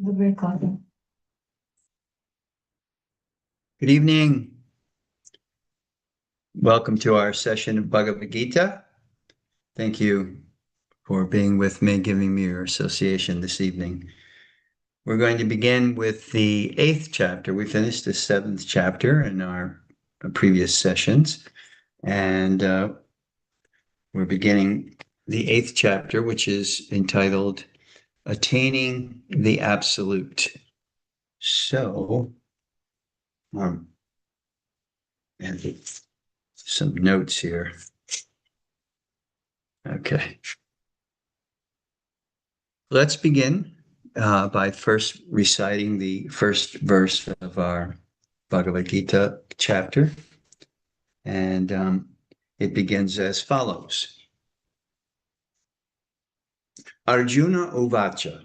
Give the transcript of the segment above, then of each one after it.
The recording. Good evening. Welcome to our session of Bhagavad Gita. Thank you for being with me, giving me your association this evening. We're going to begin with the 8th chapter. We finished the 7th chapter in our previous sessions, and we're beginning the 8th chapter, which is entitled Attaining the Absolute. So, and some notes here. Okay. Let's begin by first reciting the first verse of our Bhagavad Gita chapter. And it begins as follows. Arjuna Uvacha.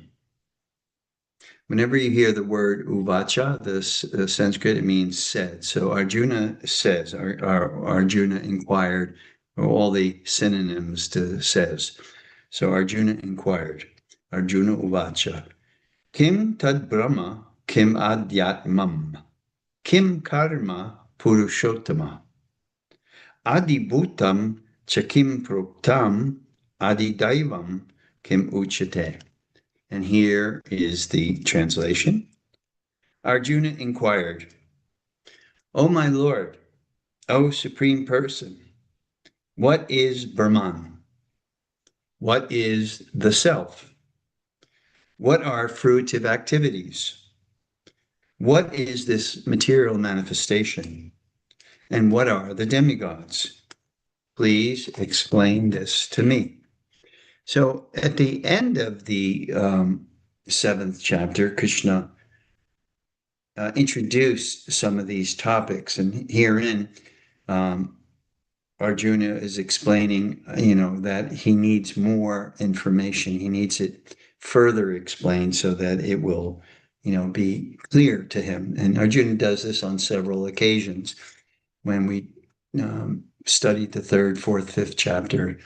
Whenever you hear the word Uvacha, the Sanskrit, it means said. So Arjuna says, Arjuna inquired, or all the synonyms to says. So Arjuna inquired. Arjuna Uvacha. Kim tad brahma, kim adhyatmam, kim karma purushottama, adi bhutam cha kim proktam, adi daivam kim uchate. And here is the translation. Arjuna inquired, O my Lord, O Supreme Person, what is Brahman? What is the Self? What are fruitive activities? What is this material manifestation? And what are the demigods? Please explain this to me. So at the end of the 7th chapter, Krishna introduced some of these topics. And herein, Arjuna is explaining, that he needs more information. He needs it further explained so that it will, be clear to him. And Arjuna does this on several occasions. When we studied the 3rd, 4th, 5th chapter,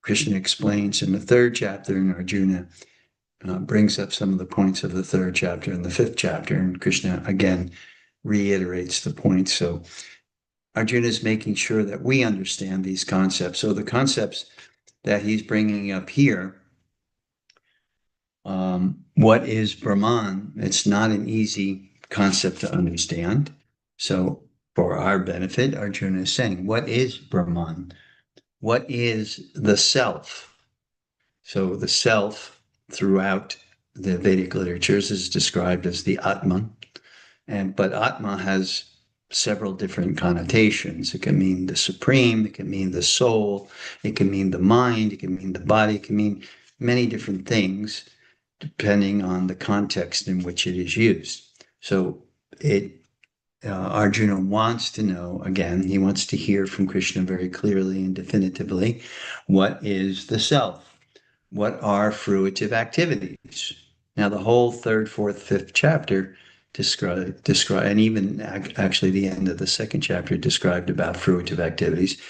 Krishna explains in the 3rd chapter, and Arjuna brings up some of the points of the 3rd chapter and the 5th chapter, and Krishna again reiterates the points. So Arjuna is making sure that we understand these concepts. So the concepts that he's bringing up here, what is Brahman? It's not an easy concept to understand. So for our benefit, Arjuna is saying, what is Brahman? What is the self? So the self throughout the Vedic literatures is described as the Atman. But Atma has several different connotations. It can mean the supreme, it can mean the soul, it can mean the mind, it can mean the body, it can mean many different things depending on the context in which it is used. So Arjuna wants to know, again, he wants to hear from Krishna very clearly and definitively, what is the self? What are fruitive activities? Now, the whole 3rd, 4th, 5th chapter describe, and even actually the end of the 2nd chapter described about fruitive activities,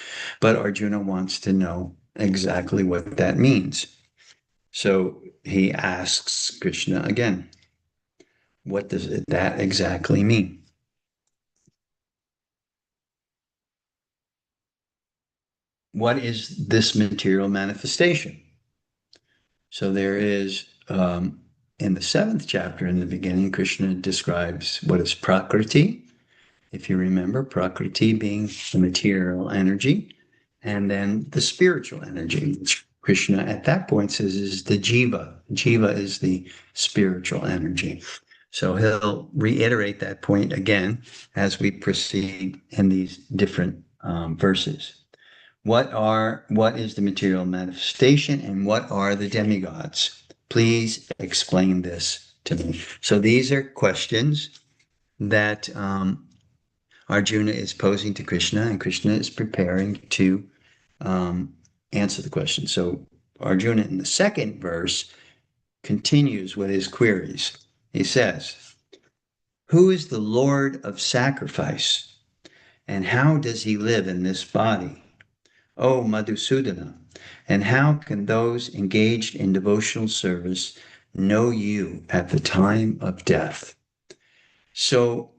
but Arjuna wants to know exactly what that means. So he asks Krishna again, what does that exactly mean? What is this material manifestation? So there is, in the 7th chapter, in the beginning, Krishna describes what is Prakriti. If you remember, Prakriti being the material energy, and then the spiritual energy, which Krishna at that point says is the Jiva. Jiva is the spiritual energy. So he'll reiterate that point again as we proceed in these different verses. What is the material manifestation and what are the demigods? Please explain this to me. So these are questions that Arjuna is posing to Krishna, and Krishna is preparing to answer the question. So Arjuna in the 2nd verse continues with his queries. He says, who is the Lord of sacrifice, and how does he live in this body? O Madhusudana, and how can those engaged in devotional service know you at the time of death. So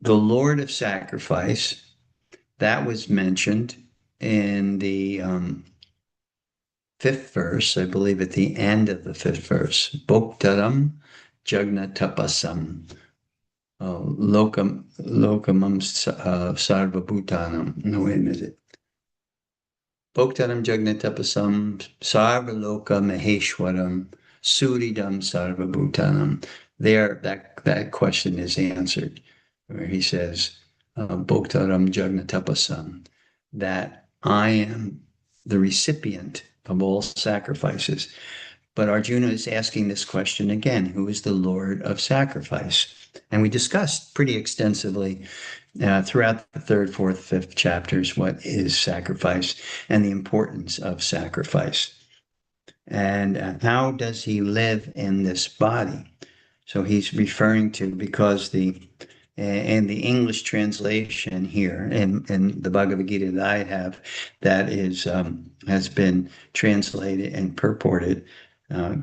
the Lord of Sacrifice, that was mentioned in the fifth verse, I believe at the end of the fifth verse. Bhoktaram Jagnatapasam. Lokamam sarvabhutanam. No, wait a minute. Bhoktaram Jagnatapasam Sarvaloka Maheshwaram Suridam Sarvabhutanam. There, that question is answered, where he says, Bhoktaram Jagnatapasam, that I am the recipient of all sacrifices. But Arjuna is asking this question again, who is the Lord of sacrifice? And we discussed pretty extensively throughout the third, fourth, fifth chapters what is sacrifice and the importance of sacrifice. And how does he live in this body? So he's referring to, because in the English translation here in the Bhagavad Gita that I have, that is has been translated and purported,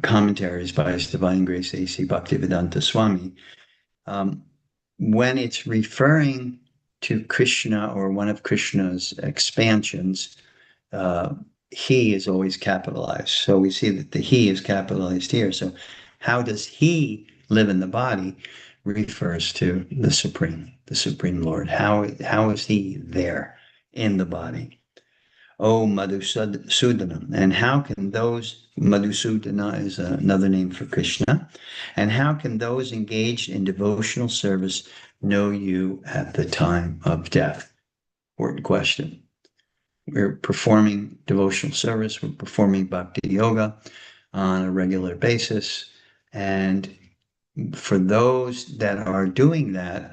commentaries by His Divine Grace A.C. Bhaktivedanta Swami, when it's referring to Krishna or one of Krishna's expansions, he is always capitalized. So we see that the he is capitalized here. So how does he live in the body refers to the Supreme Lord. How is he there in the body? Oh, Madhusudana. And how can those, Madhusudana is another name for Krishna, and how can those engaged in devotional service know you at the time of death? Important question. We're performing devotional service, we're performing bhakti yoga on a regular basis. And for those that are doing that,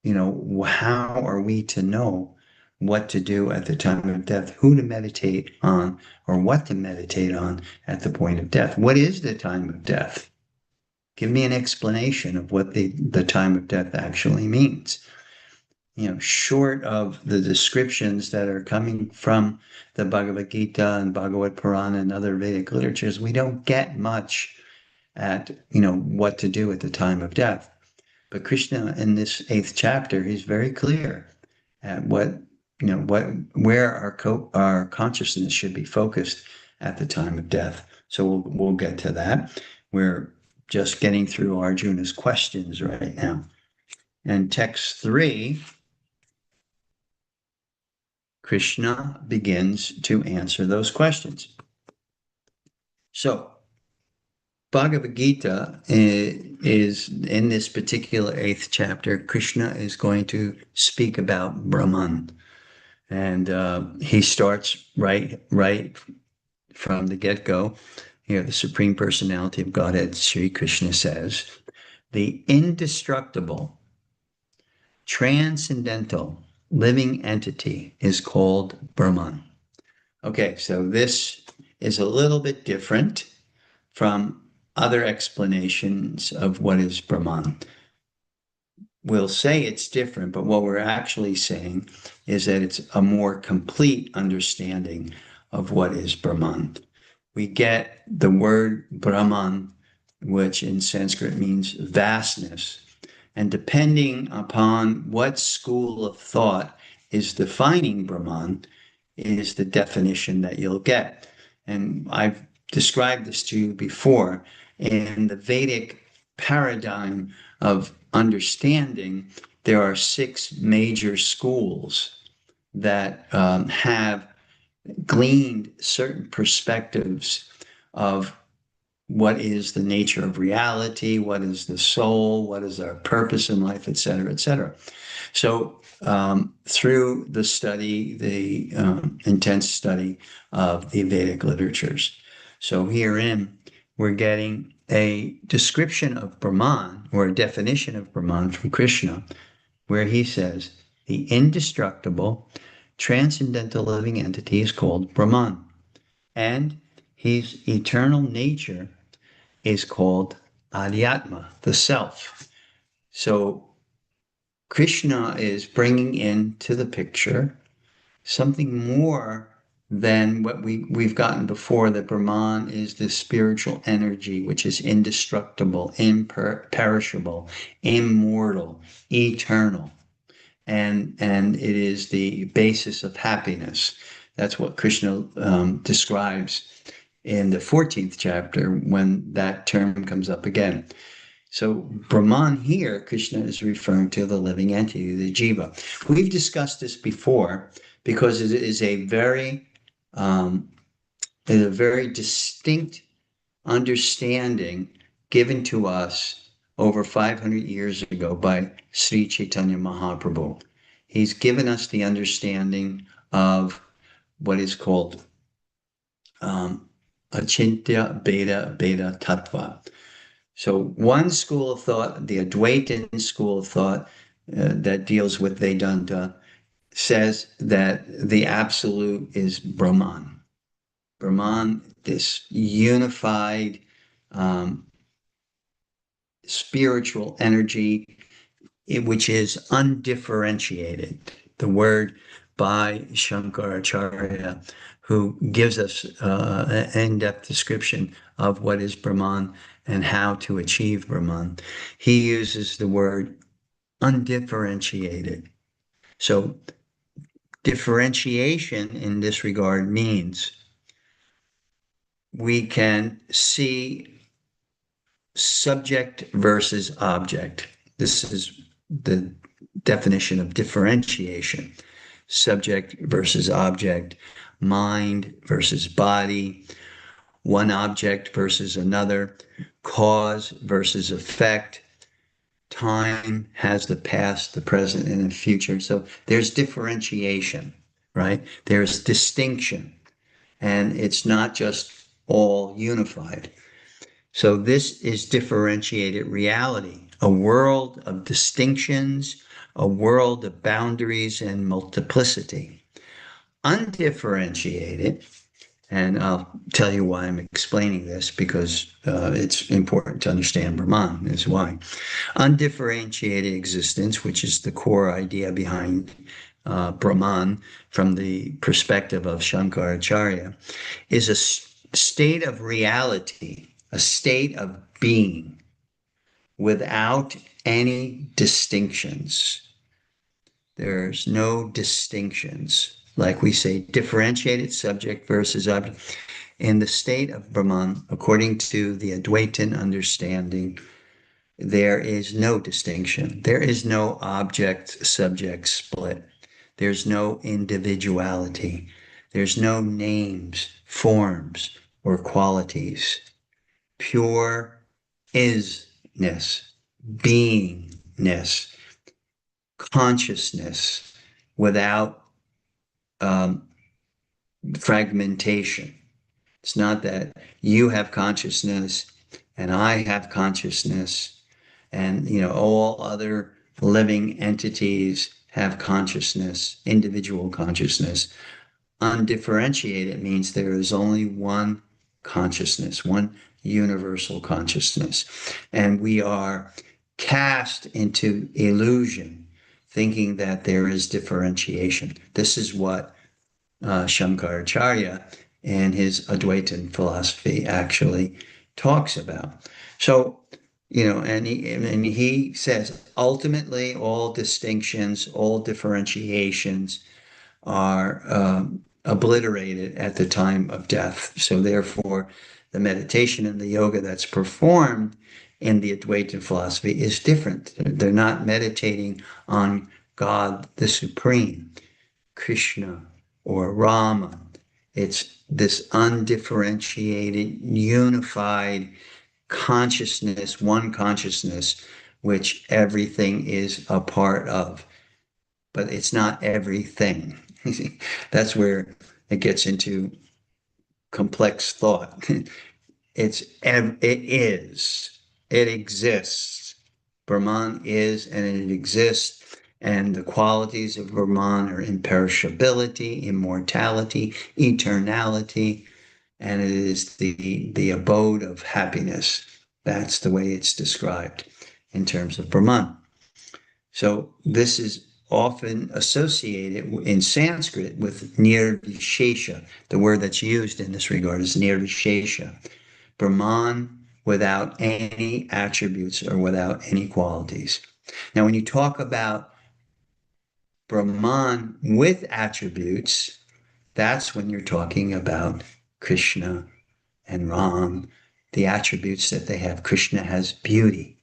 how are we to know what to do at the time of death, who to meditate on, or what to meditate on at the point of death? What is the time of death? Give me an explanation of what the time of death actually means. Short of the descriptions that are coming from the Bhagavad Gita and Bhagavad Purana and other Vedic literatures, we don't get much at, what to do at the time of death. But Krishna, in this 8th chapter, he's very clear at where our consciousness should be focused at the time of death. So we'll get to that. We're just getting through Arjuna's questions right now. And text 3, Krishna begins to answer those questions. So Bhagavad Gita is in this particular 8th chapter. Krishna is going to speak about Brahman, and he starts right from the get-go. The Supreme Personality of Godhead, Sri Krishna says, the indestructible, transcendental, living entity is called Brahman. Okay, so this is a little bit different from other explanations of what is Brahman. We'll say it's different, but what we're actually saying is that it's a more complete understanding of what is Brahman. We get the word Brahman, which in Sanskrit means vastness. And depending upon what school of thought is defining Brahman, is the definition that you'll get. And I've described this to you before. In the Vedic paradigm of understanding, there are 6 major schools that have gleaned certain perspectives of what is the nature of reality, what is the soul, what is our purpose in life, et cetera, et cetera. So through the study, the intense study of the Vedic literatures. So herein, we're getting a description of Brahman, or a definition of Brahman from Krishna, where he says, the indestructible, transcendental living entity is called Brahman, and his eternal nature is called Adhyatma, the self. So Krishna is bringing into the picture something more than what we've gotten before, that Brahman is this spiritual energy which is indestructible, imperishable, immortal, eternal, and it is the basis of happiness. That's what Krishna describes in the 14th chapter when that term comes up again. So Brahman here, Krishna is referring to the living entity, the jiva. We've discussed this before because it is um, a very distinct understanding given to us over 500 years ago by Sri Chaitanya Mahaprabhu. He's given us the understanding of what is called Achintya Bheda Tattva. So one school of thought, the Advaitin school of thought that deals with Vedanta, says that the absolute is Brahman. Brahman, this unified spiritual energy, which is undifferentiated. The word by Shankaracharya, who gives us an in-depth description of what is Brahman and how to achieve Brahman. He uses the word undifferentiated. So differentiation in this regard means we can see subject versus object. This is the definition of differentiation. Subject versus object, mind versus body, one object versus another, cause versus effect. Time has the past, the present, and the future. So there's differentiation, right? There's distinction, and it's not just all unified. So this is differentiated reality, a world of distinctions, a world of boundaries and multiplicity. Undifferentiated, and I'll tell you why I'm explaining this, because it's important to understand Brahman, is why. Undifferentiated existence, which is the core idea behind Brahman from the perspective of Shankaracharya, is a state of reality, a state of being without any distinctions. There's no distinctions. Like we say, differentiated subject versus object. In the state of Brahman, according to the Advaitin understanding, there is no distinction. There is no object-subject split. There's no individuality. There's no names, forms, or qualities. Pure isness, beingness, consciousness without fragmentation. It's not that you have consciousness and I have consciousness and all other living entities have consciousness, individual consciousness. Undifferentiated means there is only one consciousness, one universal consciousness. And we are cast into illusion, thinking that there is differentiation. This is what Shankaracharya and his Advaitin philosophy actually talks about. So, and he says, ultimately, all distinctions, all differentiations are obliterated at the time of death. So therefore, the meditation and the yoga that's performed in the Advaitin philosophy is different. They're not meditating on God the Supreme, Krishna, or Rama. It's this undifferentiated, unified consciousness, one consciousness, which everything is a part of. But it's not everything. That's where it gets into complex thought. It is. It exists. Brahman is, and it exists. And the qualities of Brahman are imperishability, immortality, eternality, and it is the abode of happiness. That's the way it's described in terms of Brahman. So this is often associated in Sanskrit with nirvishesha. The word that's used in this regard is nirvishesha. Brahman without any attributes or without any qualities. Now, when you talk about Brahman with attributes, that's when you're talking about Krishna and Ram, the attributes that they have. Krishna has beauty.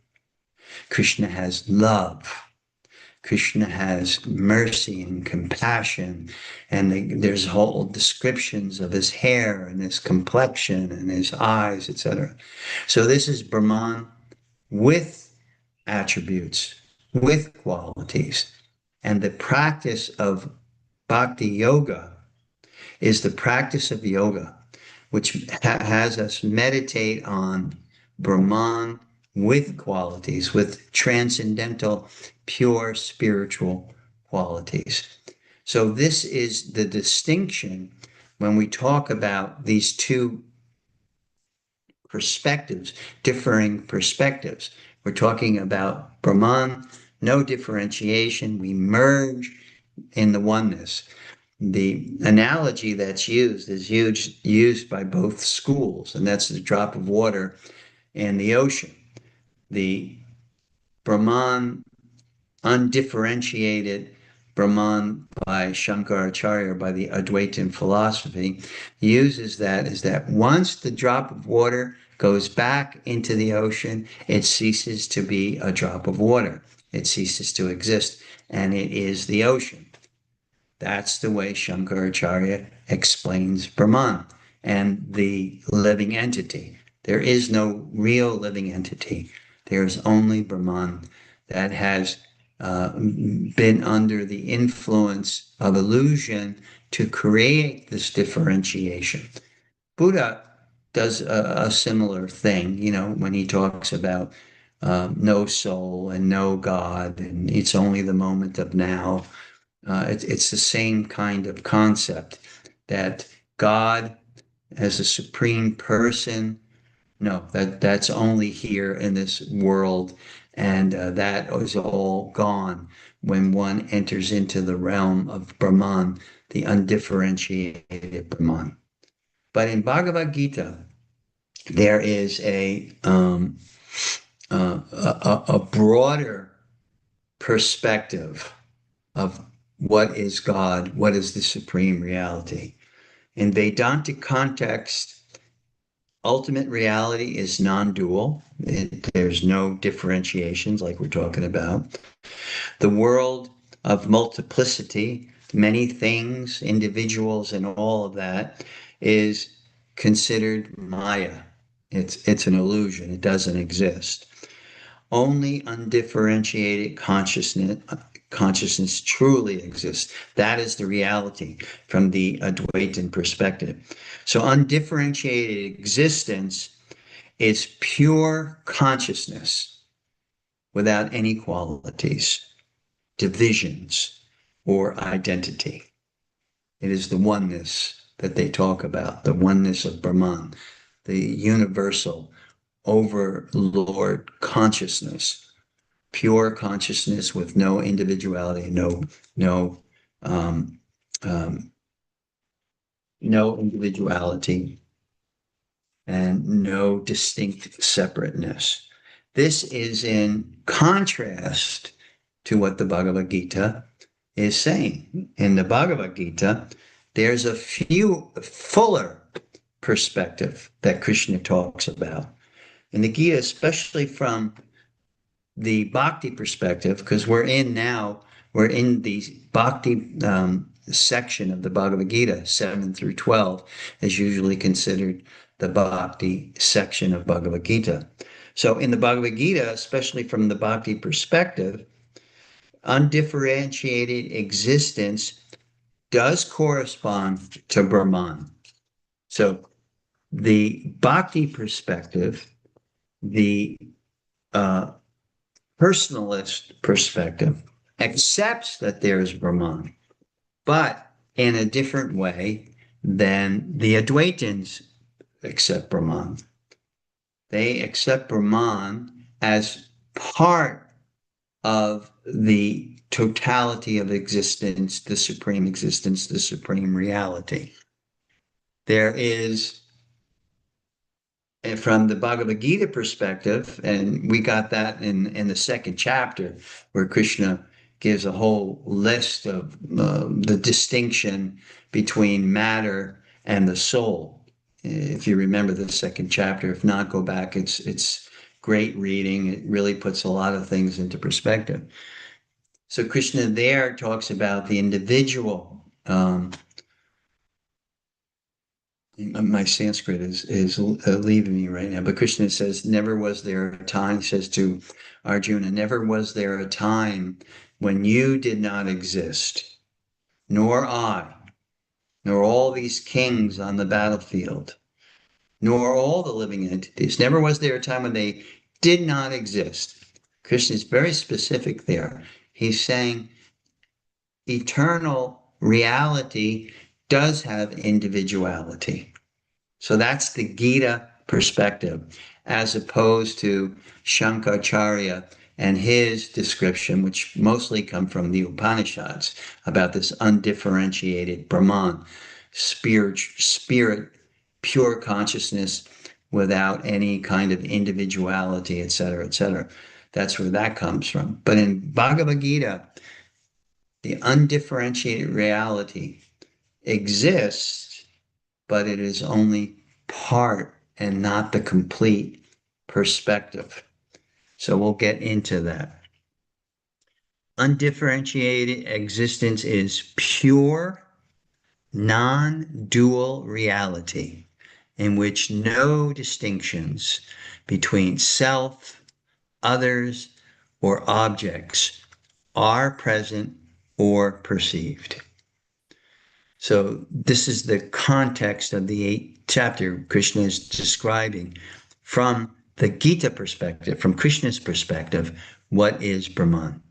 Krishna has love. Krishna has mercy and compassion, and there's whole descriptions of his hair and his complexion and his eyes, etc. So this is Brahman with attributes, with qualities. And the practice of bhakti yoga is the practice of yoga, which has us meditate on Brahman with qualities, with transcendental, pure spiritual qualities. So this is the distinction when we talk about these two perspectives, differing perspectives. We're talking about Brahman, no differentiation. We merge in the oneness. The analogy that's used is used by both schools, and that's the drop of water in the ocean. The Brahman, undifferentiated Brahman by Shankaracharya, by the Advaitin philosophy, uses that as that once the drop of water goes back into the ocean, it ceases to be a drop of water. It ceases to exist, and it is the ocean. That's the way Shankaracharya explains Brahman and the living entity. There is no real living entity. There's only Brahman that has been under the influence of illusion to create this differentiation. Buddha does a similar thing, when he talks about no soul and no God, and it's only the moment of now. It's the same kind of concept that God as a supreme person, no, that's only here in this world, and that is all gone when one enters into the realm of Brahman, the undifferentiated Brahman. But in Bhagavad Gita, there is a broader perspective of what is God, what is the supreme reality. In Vedantic context, ultimate reality is non-dual. There's no differentiations like we're talking about. The world of multiplicity, many things, individuals, and all of that is considered Maya. It's an illusion. It doesn't exist. Only undifferentiated consciousness truly exists. That is the reality from the Advaitin perspective. So undifferentiated existence is pure consciousness without any qualities, divisions, or identity. It is the oneness that they talk about, the oneness of Brahman, the universal overlord consciousness, pure consciousness with no individuality, no um, um, no individuality, and no distinct separateness. This is in contrast to what the Bhagavad Gita is saying. In the Bhagavad Gita, there's a fuller perspective that Krishna talks about. In the Gita, especially from the bhakti perspective, because we're in the bhakti section of the Bhagavad Gita, 7 through 12, is usually considered the bhakti section of Bhagavad Gita. So in the Bhagavad Gita, especially from the bhakti perspective, undifferentiated existence does correspond to Brahman. So the bhakti perspective, the personalist perspective, accepts that there is Brahman, but in a different way than the Advaitins accept Brahman. They accept Brahman as part of the totality of existence, the supreme reality. There is, and from the Bhagavad Gita perspective, and we got that in the second chapter, where Krishna gives a whole list of the distinction between matter and the soul. If you remember the second chapter, if not, go back. It's great reading. It really puts a lot of things into perspective. So Krishna there talks about the individual. My Sanskrit is leaving me right now, but Krishna says, never was there a time, he says to Arjuna, never was there a time when you did not exist, nor I, nor all these kings on the battlefield, nor all the living entities. Never was there a time when they did not exist. Krishna is very specific there. He's saying eternal reality does have individuality. So that's the Gita perspective, as opposed to Shankaracharya and his description, which mostly come from the Upanishads, about this undifferentiated Brahman, spirit, pure consciousness without any kind of individuality, etc., etc. That's where that comes from. But in Bhagavad Gita, the undifferentiated reality exists, but it is only part and not the complete perspective. So we'll get into that. Undifferentiated existence is pure, non-dual reality in which no distinctions between self, others, or objects are present or perceived. So this is the context of the 8th chapter Krishna is describing from the Gita perspective, from Krishna's perspective, what is Brahman?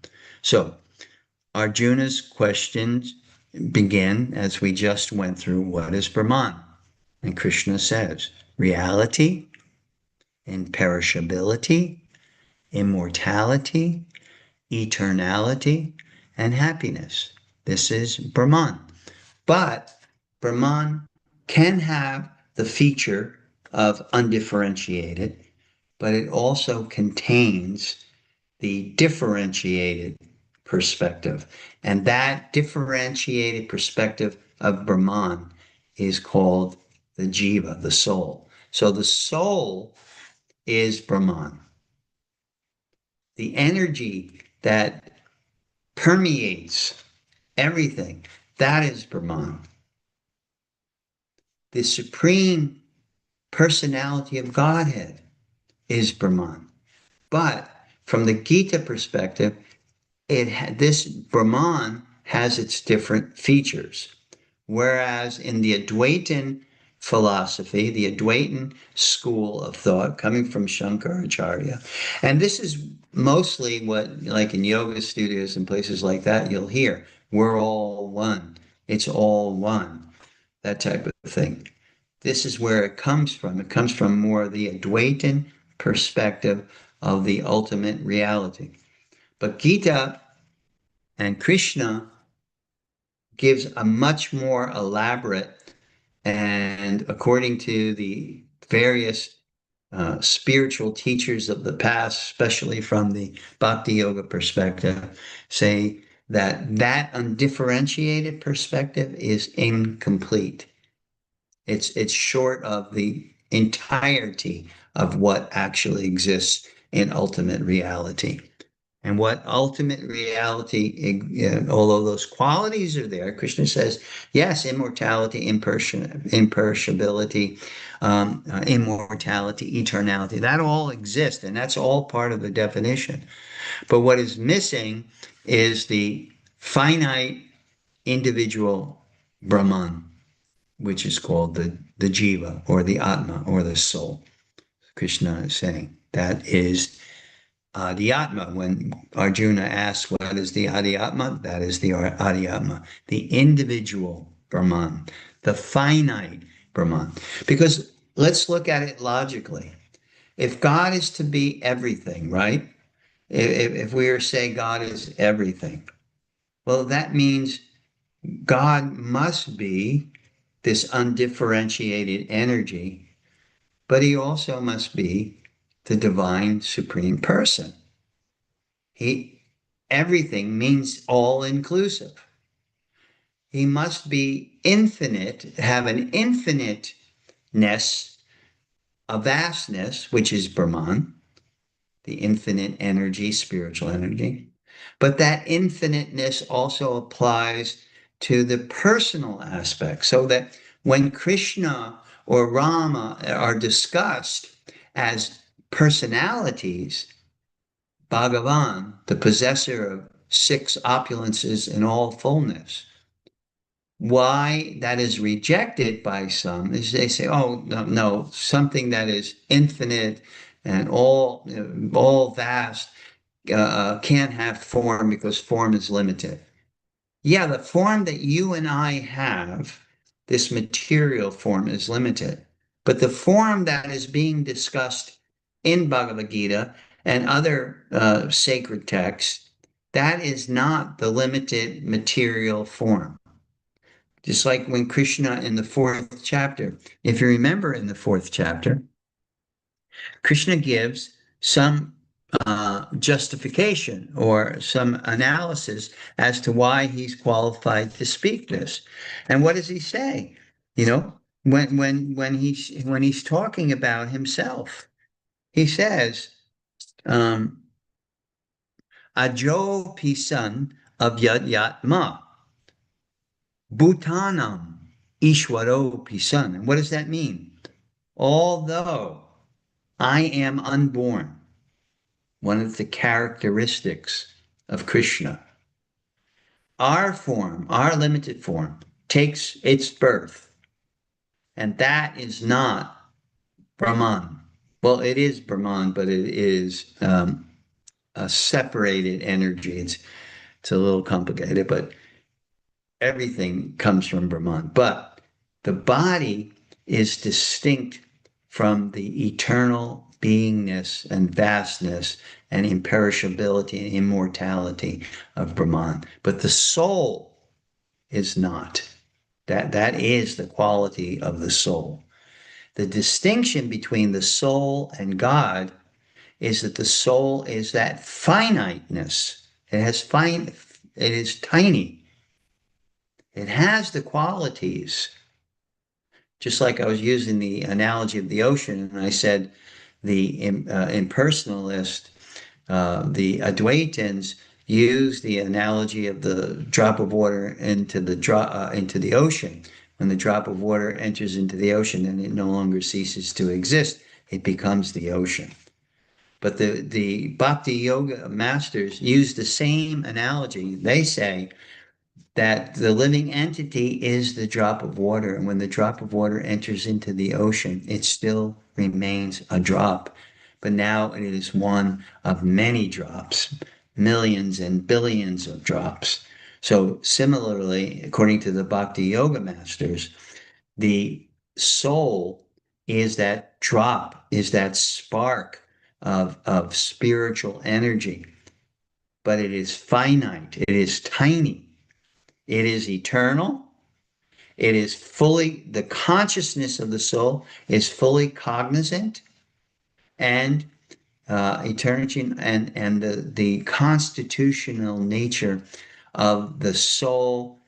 So Arjuna's questions begin as we just went through, what is Brahman? And Krishna says, reality, imperishability, immortality, eternality, and happiness. This is Brahman. But Brahman can have the feature of undifferentiated, but it also contains the differentiated perspective. And that differentiated perspective of Brahman is called the jiva, the soul. So the soul is Brahman. The energy that permeates everything, that is Brahman. The supreme personality of Godhead is Brahman. But from the Gita perspective, this Brahman has its different features. Whereas in the Advaitin philosophy, the Advaitin school of thought coming from Shankaracharya, and this is mostly what, like in yoga studios and places like that, you'll hear, we're all one. It's all one. That type of thing. This is where it comes from. It comes from more the Advaitin perspective of the ultimate reality. But Gita and Krishna gives a much more elaborate, and according to the various spiritual teachers of the past, especially from the Bhakti Yoga perspective, say that that undifferentiated perspective is incomplete. It's short of the entirety of what actually exists in ultimate reality. And what ultimate reality, although those qualities are there, Krishna says, yes, immortality, imperishability, immortality, eternality, that all exists, and that's all part of the definition. But what is missing is the finite individual Brahman, which is called the jiva, or the atma, or the soul. Krishna is saying that is Adhyatma. When Arjuna asks what is the Adhyatma, that is the Adhyatma, the individual Brahman, the finite Brahman. Because let's look at it logically. If God is to be everything, right? if we were to say God is everything, well, that means God must be this undifferentiated energy, but he also must be the divine supreme person. He Everything means all inclusive. He must be infinite, have an infiniteness, a vastness, which is Brahman, the infinite energy, spiritual energy. But that infiniteness also applies to the personal aspect, so that when Krishna or Rama are discussed as personalities, Bhagavan, the possessor of six opulences in all fullness, why that is rejected by some is they say, oh, no, no, something that is infinite and all vast can't have form because form is limited. Yeah, the form that you and I have, this material form, is limited. But the form that is being discussed in Bhagavad Gita and other sacred texts, that is not the limited material form. Just like when Krishna in the fourth chapter, if you remember in the fourth chapter, Krishna gives some justification or some analysis as to why he's qualified to speak this. And what does he say? You know, when he's talking about himself, he says, Ajo pisan of yad yatma, Bhutanam Ishwaro pisan. And what does that mean? Although I am unborn, one of the characteristics of Krishna. Our form, our limited form, takes its birth, and that is not Brahman. Well, it is Brahman, but it is a separated energy. It's a little complicated, but everything comes from Brahman. But the body is distinct from the eternal beingness and vastness and imperishability and immortality of Brahman. But the soul is not. That is the quality of the soul. The distinction between the soul and God is that the soul is that finiteness. It is tiny. It has the qualities. Just like I was using the analogy of the ocean, and I said the impersonalist, the Advaitins use the analogy of the drop of water into the ocean. When the drop of water enters into the ocean, then it no longer ceases to exist. It becomes the ocean. But the Bhakti Yoga masters use the same analogy. They say that the living entity is the drop of water. And when the drop of water enters into the ocean, it still remains a drop. But now it is one of many drops, millions and billions of drops. So similarly, according to the Bhakti Yoga masters, the soul is that drop, is that spark of spiritual energy. But it is finite, it is tiny. It is eternal. It is fully, the consciousness of the soul is fully cognizant, and eternity and the constitutional nature of the soul,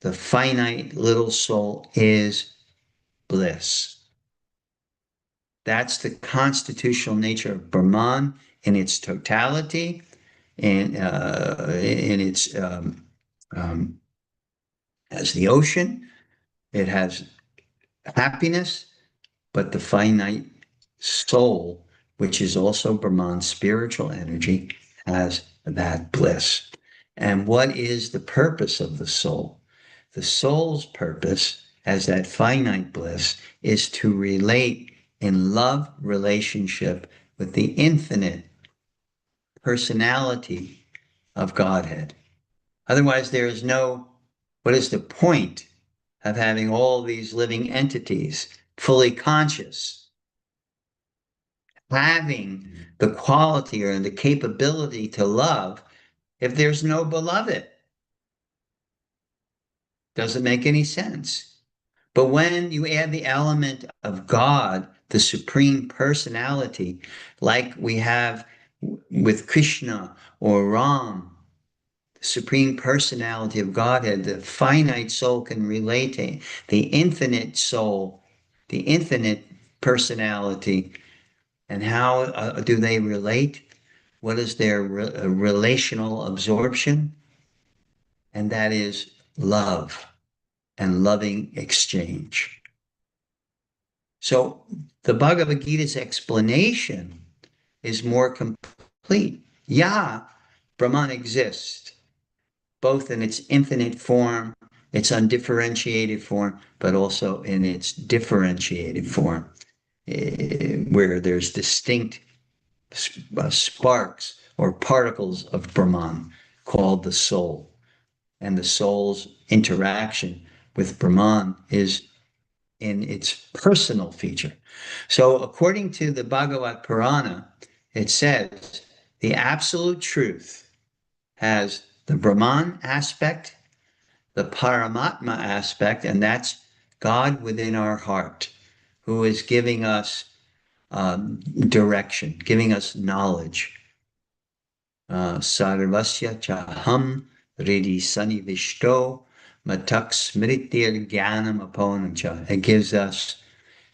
the finite little soul, is bliss. That's the constitutional nature of Brahman in its totality, and in its as the ocean. It has happiness, but the finite soul, which is also Brahman's spiritual energy, has that bliss. And what is the purpose of the soul? The soul's purpose, as that finite bliss, is to relate in love relationship with the infinite personality of Godhead. Otherwise, there is no, what is the point of having all these living entities fully conscious? having the quality or the capability to love if there's no beloved? Doesn't make any sense. But when you add the element of God, the Supreme Personality, like we have with Krishna or Ram, the Supreme Personality of Godhead, the finite soul can relate to the infinite soul, the infinite personality. And how do they relate? What is their relational absorption? And that is love and loving exchange. So the Bhagavad Gita's explanation is more complete. Yeah, Brahman exists, both in its infinite form, its undifferentiated form, but also in its differentiated form, where there's distinct sparks or particles of Brahman called the soul. And the soul's interaction with Brahman is in its personal feature. So, according to the Bhagavad Purana, it says the absolute truth has the Brahman aspect, the Paramatma aspect, and that's God within our heart, who is giving us direction, giving us knowledge. Sarvasya chaham ridi sanivishto matak smritir jnanam aponam cha. It gives us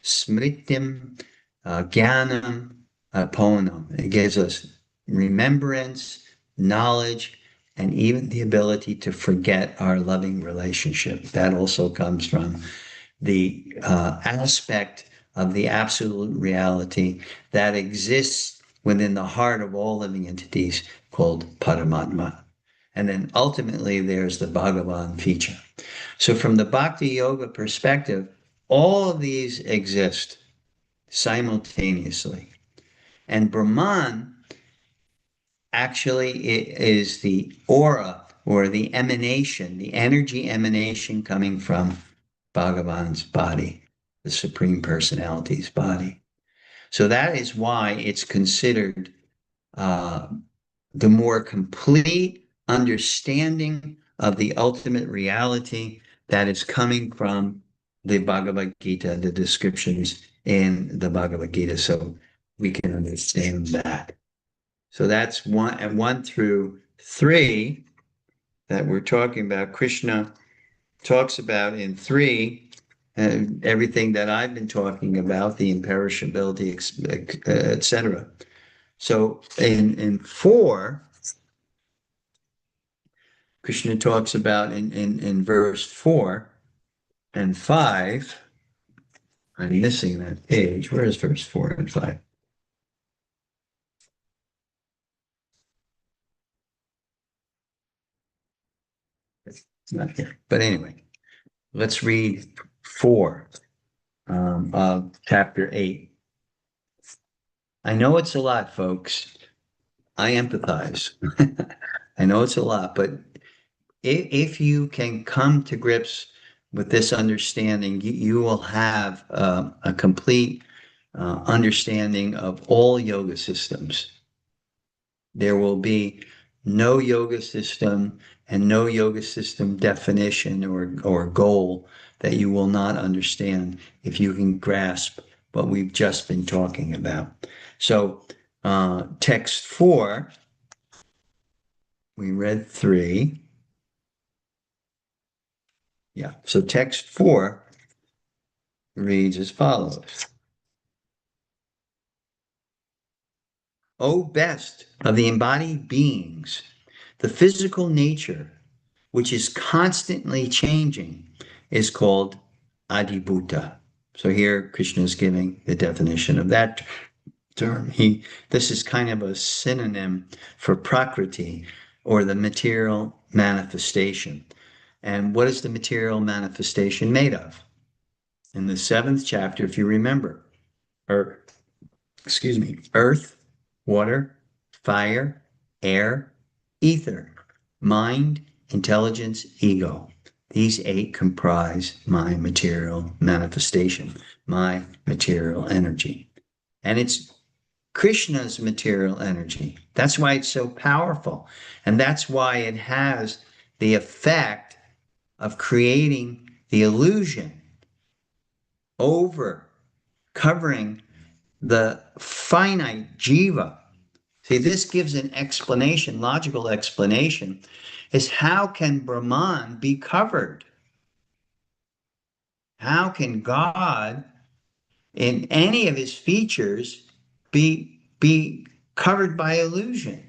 smritim, jnanam aponam. It gives us remembrance, knowledge, and even the ability to forget our loving relationship. That also comes from the aspect of the absolute reality that exists within the heart of all living entities called Paramatma. And then ultimately there's the Bhagavan feature. So from the Bhakti Yoga perspective, all of these exist simultaneously. And Brahman actually is the aura or the emanation, the energy emanation coming from Bhagavan's body, the Supreme Personality's body. So that is why it's considered the more complete understanding of the ultimate reality that is coming from the Bhagavad Gita, the descriptions in the Bhagavad Gita, so we can understand that. So that's one through three that we're talking about. Krishna talks about in three everything that I've been talking about, the imperishability, etc. So in four, Krishna talks about in verse 4 and 5. I'm missing that page. Where is verse 4 and 5? It's not here. But anyway, let's read 4 of chapter 8. I know it's a lot, folks. I empathize. I know it's a lot, but if you can come to grips with this understanding, you will have a complete understanding of all yoga systems. There will be no yoga system and no yoga system definition or goal that you will not understand if you can grasp what we've just been talking about. So, text 4, we read 3. Yeah, so text 4 reads as follows. O best of the embodied beings, the physical nature, which is constantly changing, is called adibhuta. So here Krishna is giving the definition of that term. This is kind of a synonym for prakriti, or the material manifestation. And what is the material manifestation made of? In the 7th chapter, if you remember, or earth, water, fire, air, ether, mind, intelligence, ego. These 8 comprise my material manifestation, my material energy. And it's Krishna's material energy. That's why it's so powerful. And that's why it has the effect of creating the illusion over covering the finite jiva. See, this gives an explanation, logical explanation, is how can Brahman be covered? How can God in any of his features be covered by illusion?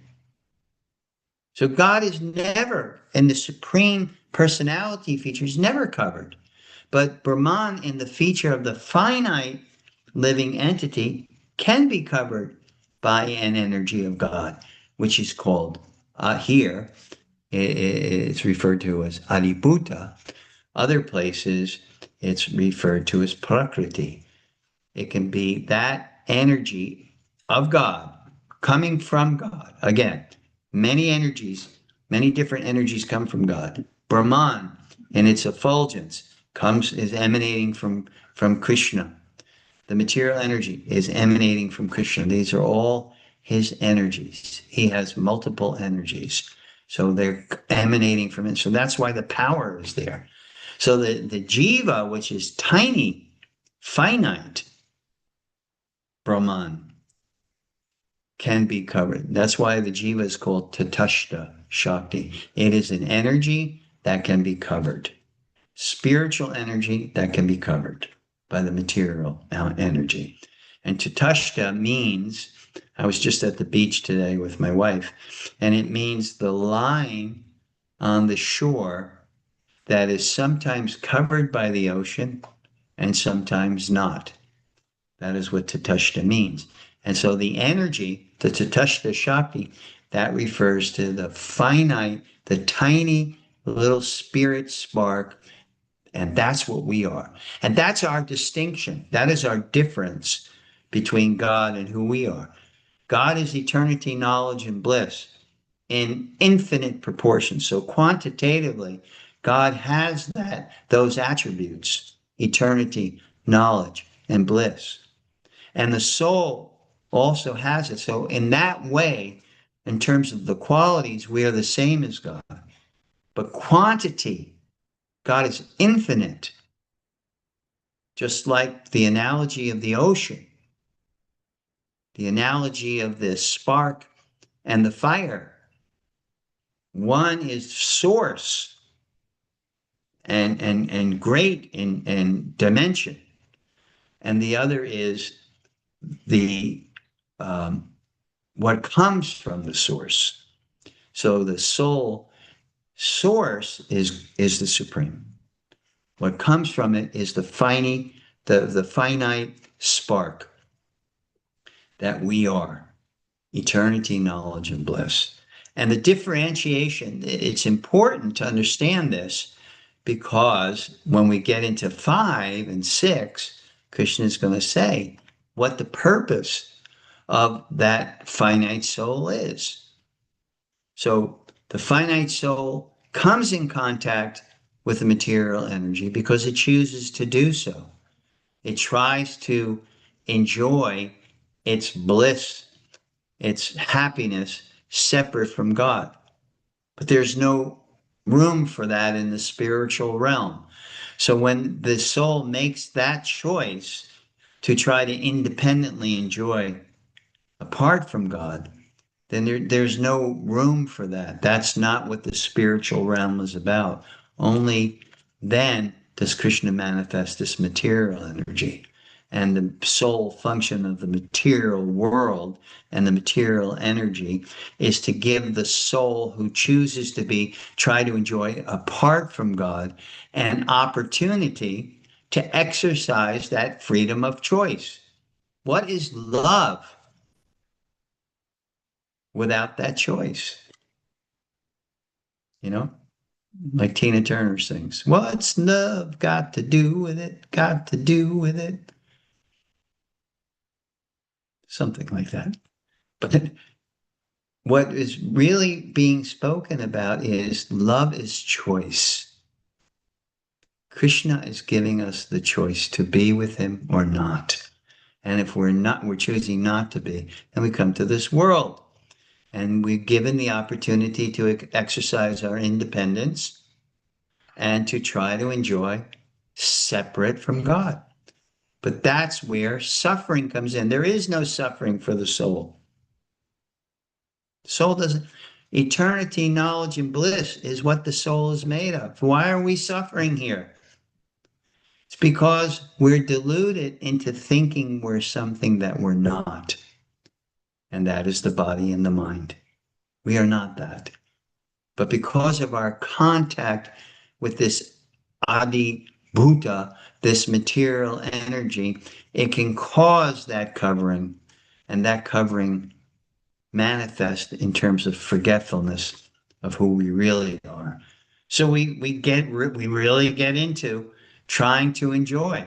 So God is never, in the supreme personality feature, is never covered. But Brahman, in the feature of the finite living entity, can be covered by an energy of God, which is called here, it's referred to as Adibhuta. Other places, it's referred to as Prakriti. It can be that energy of God coming from God. Again, many energies, many different energies come from God. Brahman, in its effulgence, is emanating from Krishna. The material energy is emanating from Krishna. These are all his energies. He has multiple energies. So they're emanating from it. So that's why the power is there. So the jiva, which is tiny, finite, Brahman, can be covered. That's why the jiva is called Tatashta Shakti. It is an energy that can be covered. Spiritual energy that can be covered by the material energy. And Tatashta means, I was just at the beach today with my wife, and it means the line on the shore that is sometimes covered by the ocean and sometimes not. That is what Tatashta means. And so the energy, the Tatashta Shakti, that refers to the finite, the tiny little spirit spark. And that's what we are. And that's our distinction. That is our difference between God and who we are. God is eternity, knowledge, and bliss in infinite proportions. So quantitatively, God has those attributes, eternity, knowledge, and bliss. And the soul also has it. So in that way, in terms of the qualities, we are the same as God. But quantity, God is infinite, just like the analogy of the ocean, the analogy of the spark and the fire. One is source and great in dimension, and the other is the what comes from the source. So the soul source is the supreme. What comes from it is the finite spark that we are, eternity, knowledge, and bliss. And the differentiation, it's important to understand this because when we get into 5 and 6, Krishna is going to say what the purpose of that finite soul is. So the finite soul comes in contact with the material energy because it chooses to do so. It tries to enjoy its bliss, its happiness separate from God. But there's no room for that in the spiritual realm. So when the soul makes that choice to try to independently enjoy apart from God, then there's no room for that. That's not what the spiritual realm is about. Only then does Krishna manifest this material energy. And the sole function of the material world and the material energy is to give the soul who chooses to try to enjoy apart from God, an opportunity to exercise that freedom of choice. What is love without that choice? You know, like Tina Turner sings, "What's love got to do with it? Got to do with it?" Something like that. But what is really being spoken about is love is choice. Krishna is giving us the choice to be with him or not. And if we're not, we're choosing not to be, then we come to this world. And we're given the opportunity to exercise our independence and to try to enjoy separate from God. But that's where suffering comes in. There is no suffering for the soul. The soul doesn't. Eternity, knowledge, and bliss is what the soul is made of. Why are we suffering here? It's because we're deluded into thinking we're something that we're not. And that is the body and the mind. We are not that. But because of our contact with this adi bhuta, this material energy, it can cause that covering, and that covering manifest in terms of forgetfulness of who we really are. So we really get into trying to enjoy,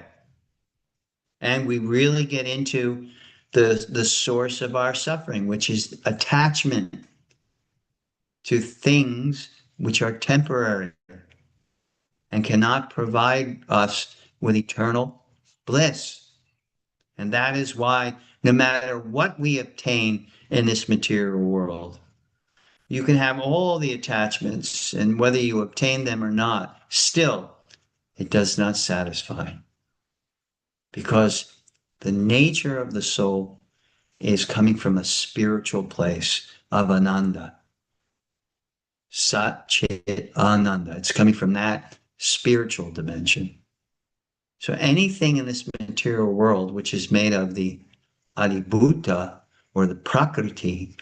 and we really get into the source of our suffering, which is attachment to things which are temporary and cannot provide us with eternal bliss. And that is why no matter what we obtain in this material world, you can have all the attachments, and whether you obtain them or not, still, it does not satisfy. Because the nature of the soul is coming from a spiritual place of ananda. Sat Chit Ananda. It's coming from that spiritual dimension. So anything in this material world which is made of the adibhuta or the prakriti,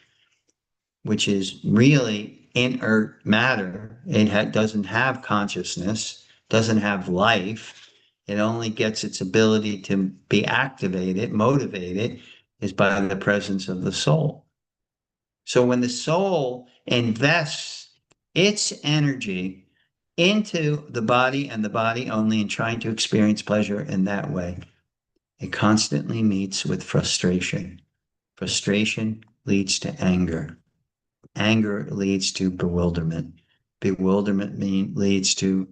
which is really inert matter, it doesn't have consciousness, doesn't have life. It only gets its ability to be activated, motivated, is by the presence of the soul. So when the soul invests its energy into the body and the body only and trying to experience pleasure in that way, it constantly meets with frustration. Frustration leads to anger. Anger leads to bewilderment. Bewilderment leads to,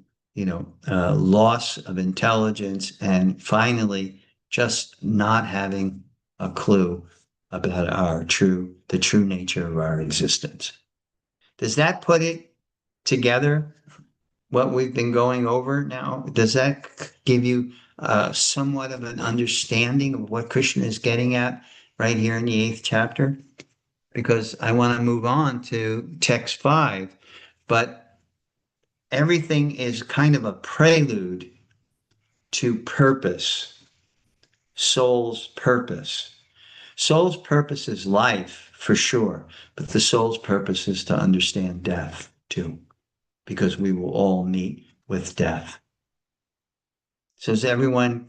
loss of intelligence, and finally, just not having a clue about the true nature of our existence. Does that put it together? What we've been going over now, does that give you somewhat of an understanding of what Krishna is getting at right here in the 8th chapter? Because I want to move on to text 5, but everything is kind of a prelude to purpose, soul's purpose. Soul's purpose is life, for sure, but the soul's purpose is to understand death, too, because we will all meet with death. So is everyone,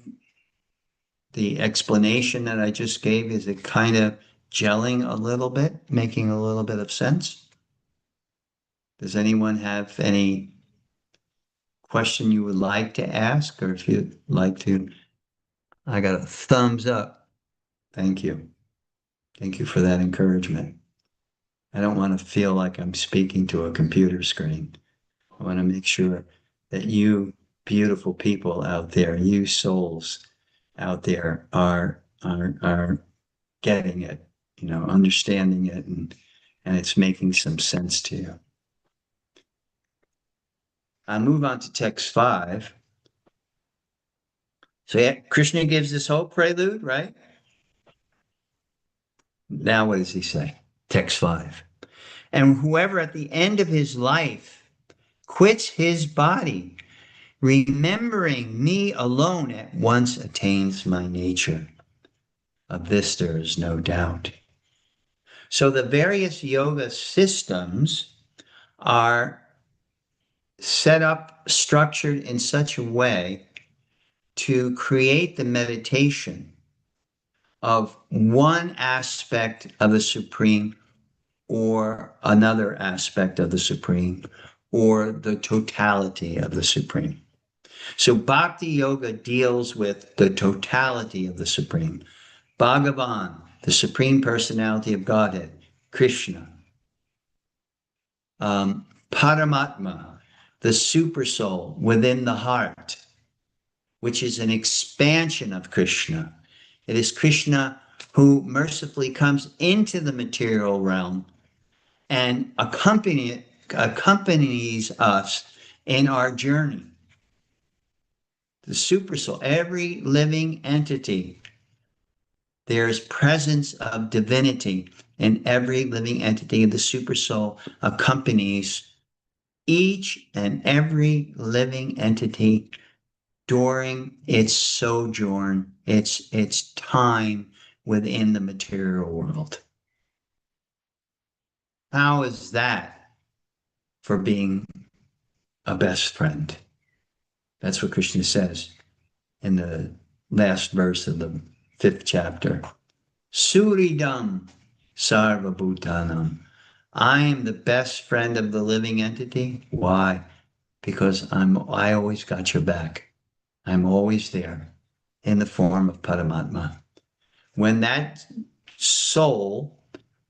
the explanation that I just gave, is it kind of gelling a little bit, making a little bit of sense? Does anyone have any question you would like to ask, or if you'd like to? I got a thumbs up. Thank you. Thank you for that encouragement. I don't want to feel like I'm speaking to a computer screen. I want to make sure that you beautiful people out there, you souls out there are getting it, understanding it, and it's making some sense to you. I'll move on to text 5. So yeah, Krishna gives this whole prelude, right? Now what does he say? Text 5. And whoever at the end of his life quits his body, remembering me alone at once attains my nature. Of this there is no doubt. So the various yoga systems are set up, structured in such a way to create the meditation of one aspect of the Supreme or another aspect of the Supreme or the totality of the Supreme. So Bhakti Yoga deals with the totality of the Supreme. Bhagavan, the Supreme Personality of Godhead, Krishna. Paramatma, the super soul within the heart, which is an expansion of Krishna. It is Krishna who mercifully comes into the material realm and accompanies us in our journey. The supersoul, every living entity, there is presence of divinity in every living entity. The supersoul accompanies each and every living entity during its sojourn, its time within the material world. How is that for being a best friend? That's what Krishna says in the last verse of the 5th chapter. Suridam sarvabhutanam. I am the best friend of the living entity. Why? Because I always got your back. I'm always there in the form of Paramatma. When that soul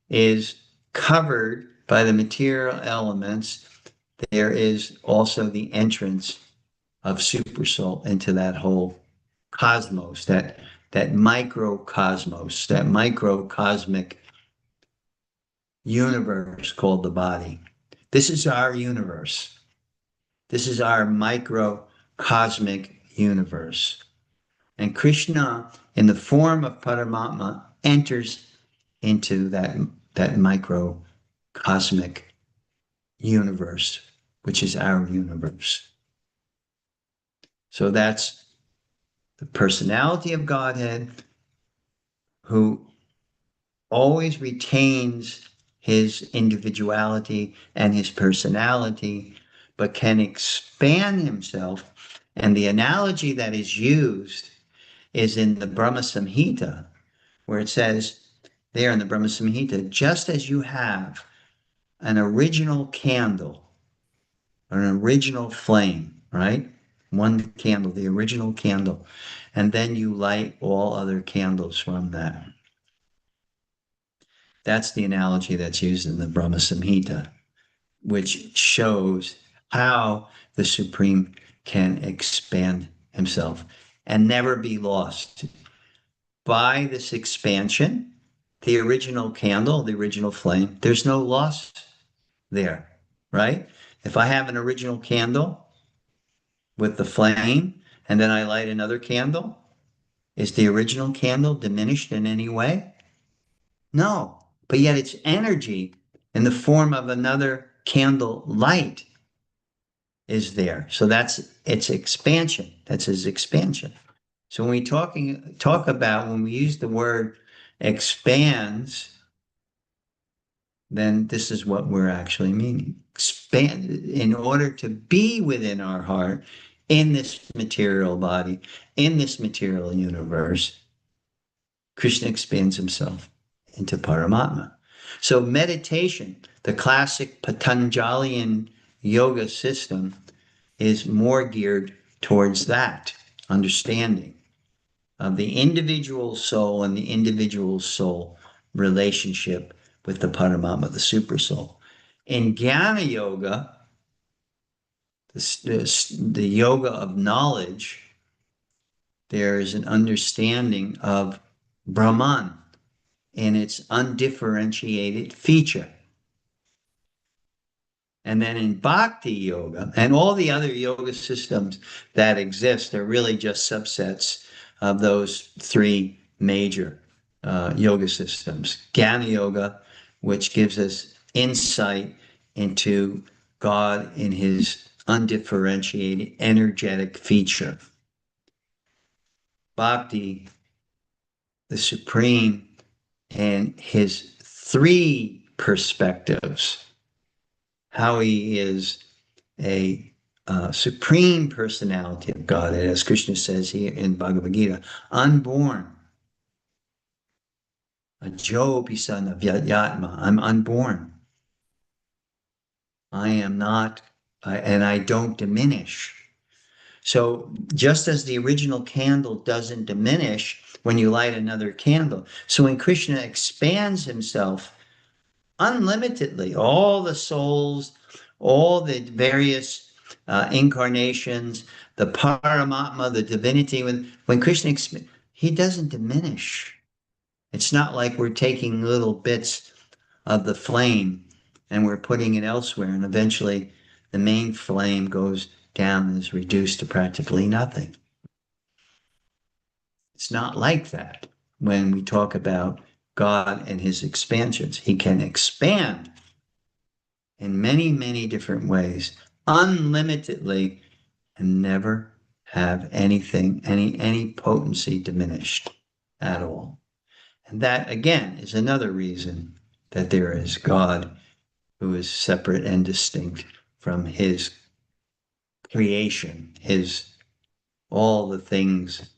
is covered by the material elements, there is also the entrance of supersoul into that whole cosmos, that microcosmos, that microcosmic universe called the body. This is our universe. This is our microcosmic universe. And Krishna, in the form of Paramatma, enters into that microcosmic universe, which is our universe. So that's the personality of Godhead, who always retains his individuality and his personality, but can expand himself. And the analogy that is used is in the Brahma Samhita, where it says there in the Brahma Samhita, just as you have an original candle or an original flame, right? One candle, the original candle, and then you light all other candles from that. That's the analogy that's used in the Brahma Samhita, which shows how the Supreme can expand himself and never be lost. By this expansion, the original candle, the original flame, there's no loss there, right? If I have an original candle with the flame and then I light another candle, is the original candle diminished in any way? No, but yet its energy in the form of another candle light is there. So that's its expansion. That's his expansion. So when we talk about when we use the word expands, then this is what we're actually meaning. Expand in order to be within our heart in this material body, in this material universe, Krishna expands himself into Paramatma. So meditation, the classic Patanjalian yoga system, is more geared towards that understanding of the individual soul and the individual soul relationship with the Paramatma, the super soul. In Jnana Yoga, the yoga of knowledge, there is an understanding of Brahman in its undifferentiated feature. And then in Bhakti Yoga, and all the other yoga systems that exist are really just subsets of those three major yoga systems. Jnana Yoga, which gives us insight into God in his undifferentiated energetic feature. Bhakti, the Supreme, and his three perspectives, how he is a supreme personality of God, as Krishna says here in Bhagavad Gita, unborn. A Jopi son of Yatma, I'm unborn. I am not, and I don't diminish. So just as the original candle doesn't diminish when you light another candle, so when Krishna expands himself unlimitedly, all the souls, all the various incarnations, the Paramatma, the divinity, when Krishna he doesn't diminish. It's not like we're taking little bits of the flame and we're putting it elsewhere, and eventually the main flame goes down and is reduced to practically nothing. It's not like that when we talk about God and his expansions. He can expand in many, many different ways, unlimitedly, and never have anything, any potency diminished at all. And that, again, is another reason that there is God who is separate and distinct from his creation, his all the things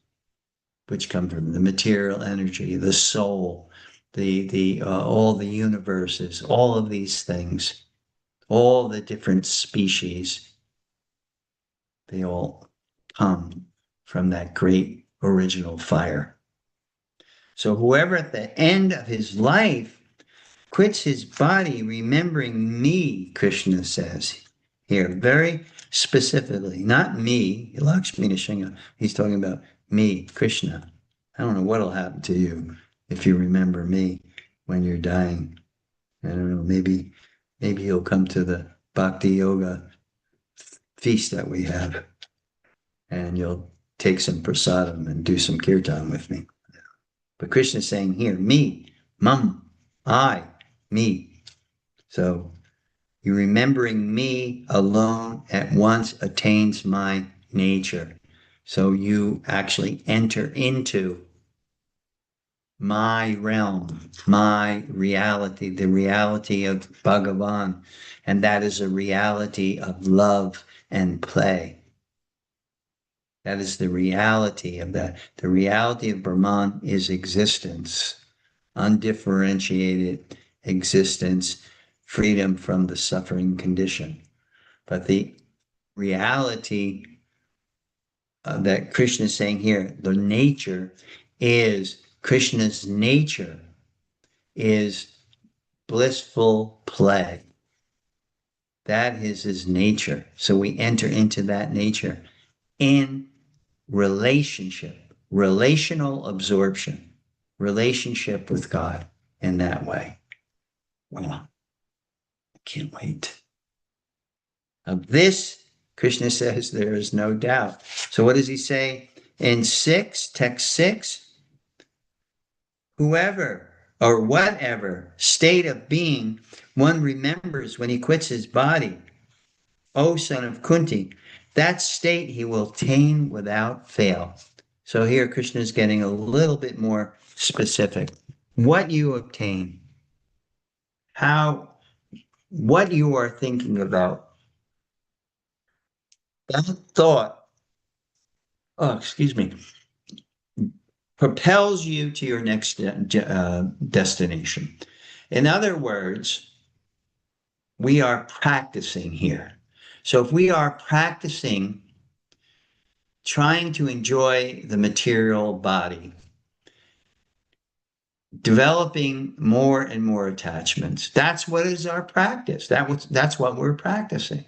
which come from the material energy, the soul, the all the universes, all of these things, all the different species, they all come from that great original fire. So whoever at the end of his life quits his body, remembering me, Krishna says here, very specifically, not me, Lakshmi Nishinga. He's talking about me, Krishna. I don't know what'll happen to you if you remember me when you're dying. I don't know, maybe you'll come to the Bhakti Yoga feast that we have and you'll take some prasadam and do some kirtan with me. But Krishna is saying here, me, mum, I, me. So you remembering me alone at once attains my nature. So you actually enter into my realm, my reality, the reality of Bhagavan. And that is a reality of love and play. That is the reality of that. The reality of Brahman is existence, undifferentiated existence, freedom from the suffering condition. But the reality that Krishna is saying here, the nature is Krishna's nature is blissful play. That is his nature. So we enter into that nature in relationship, relational absorption, relationship with God in that way. Wow, I can't wait. Of this, Krishna says there is no doubt. So what does he say in text 6? Whoever or whatever state of being one remembers when he quits his body, O son of Kunti, that state he will attain without fail. So here Krishna is getting a little bit more specific. What you obtain, what you are thinking about, that thought, propels you to your next destination. In other words, we are practicing here. So if we are practicing trying to enjoy the material body, developing more and more attachments, that's what is our practice. That's what we're practicing.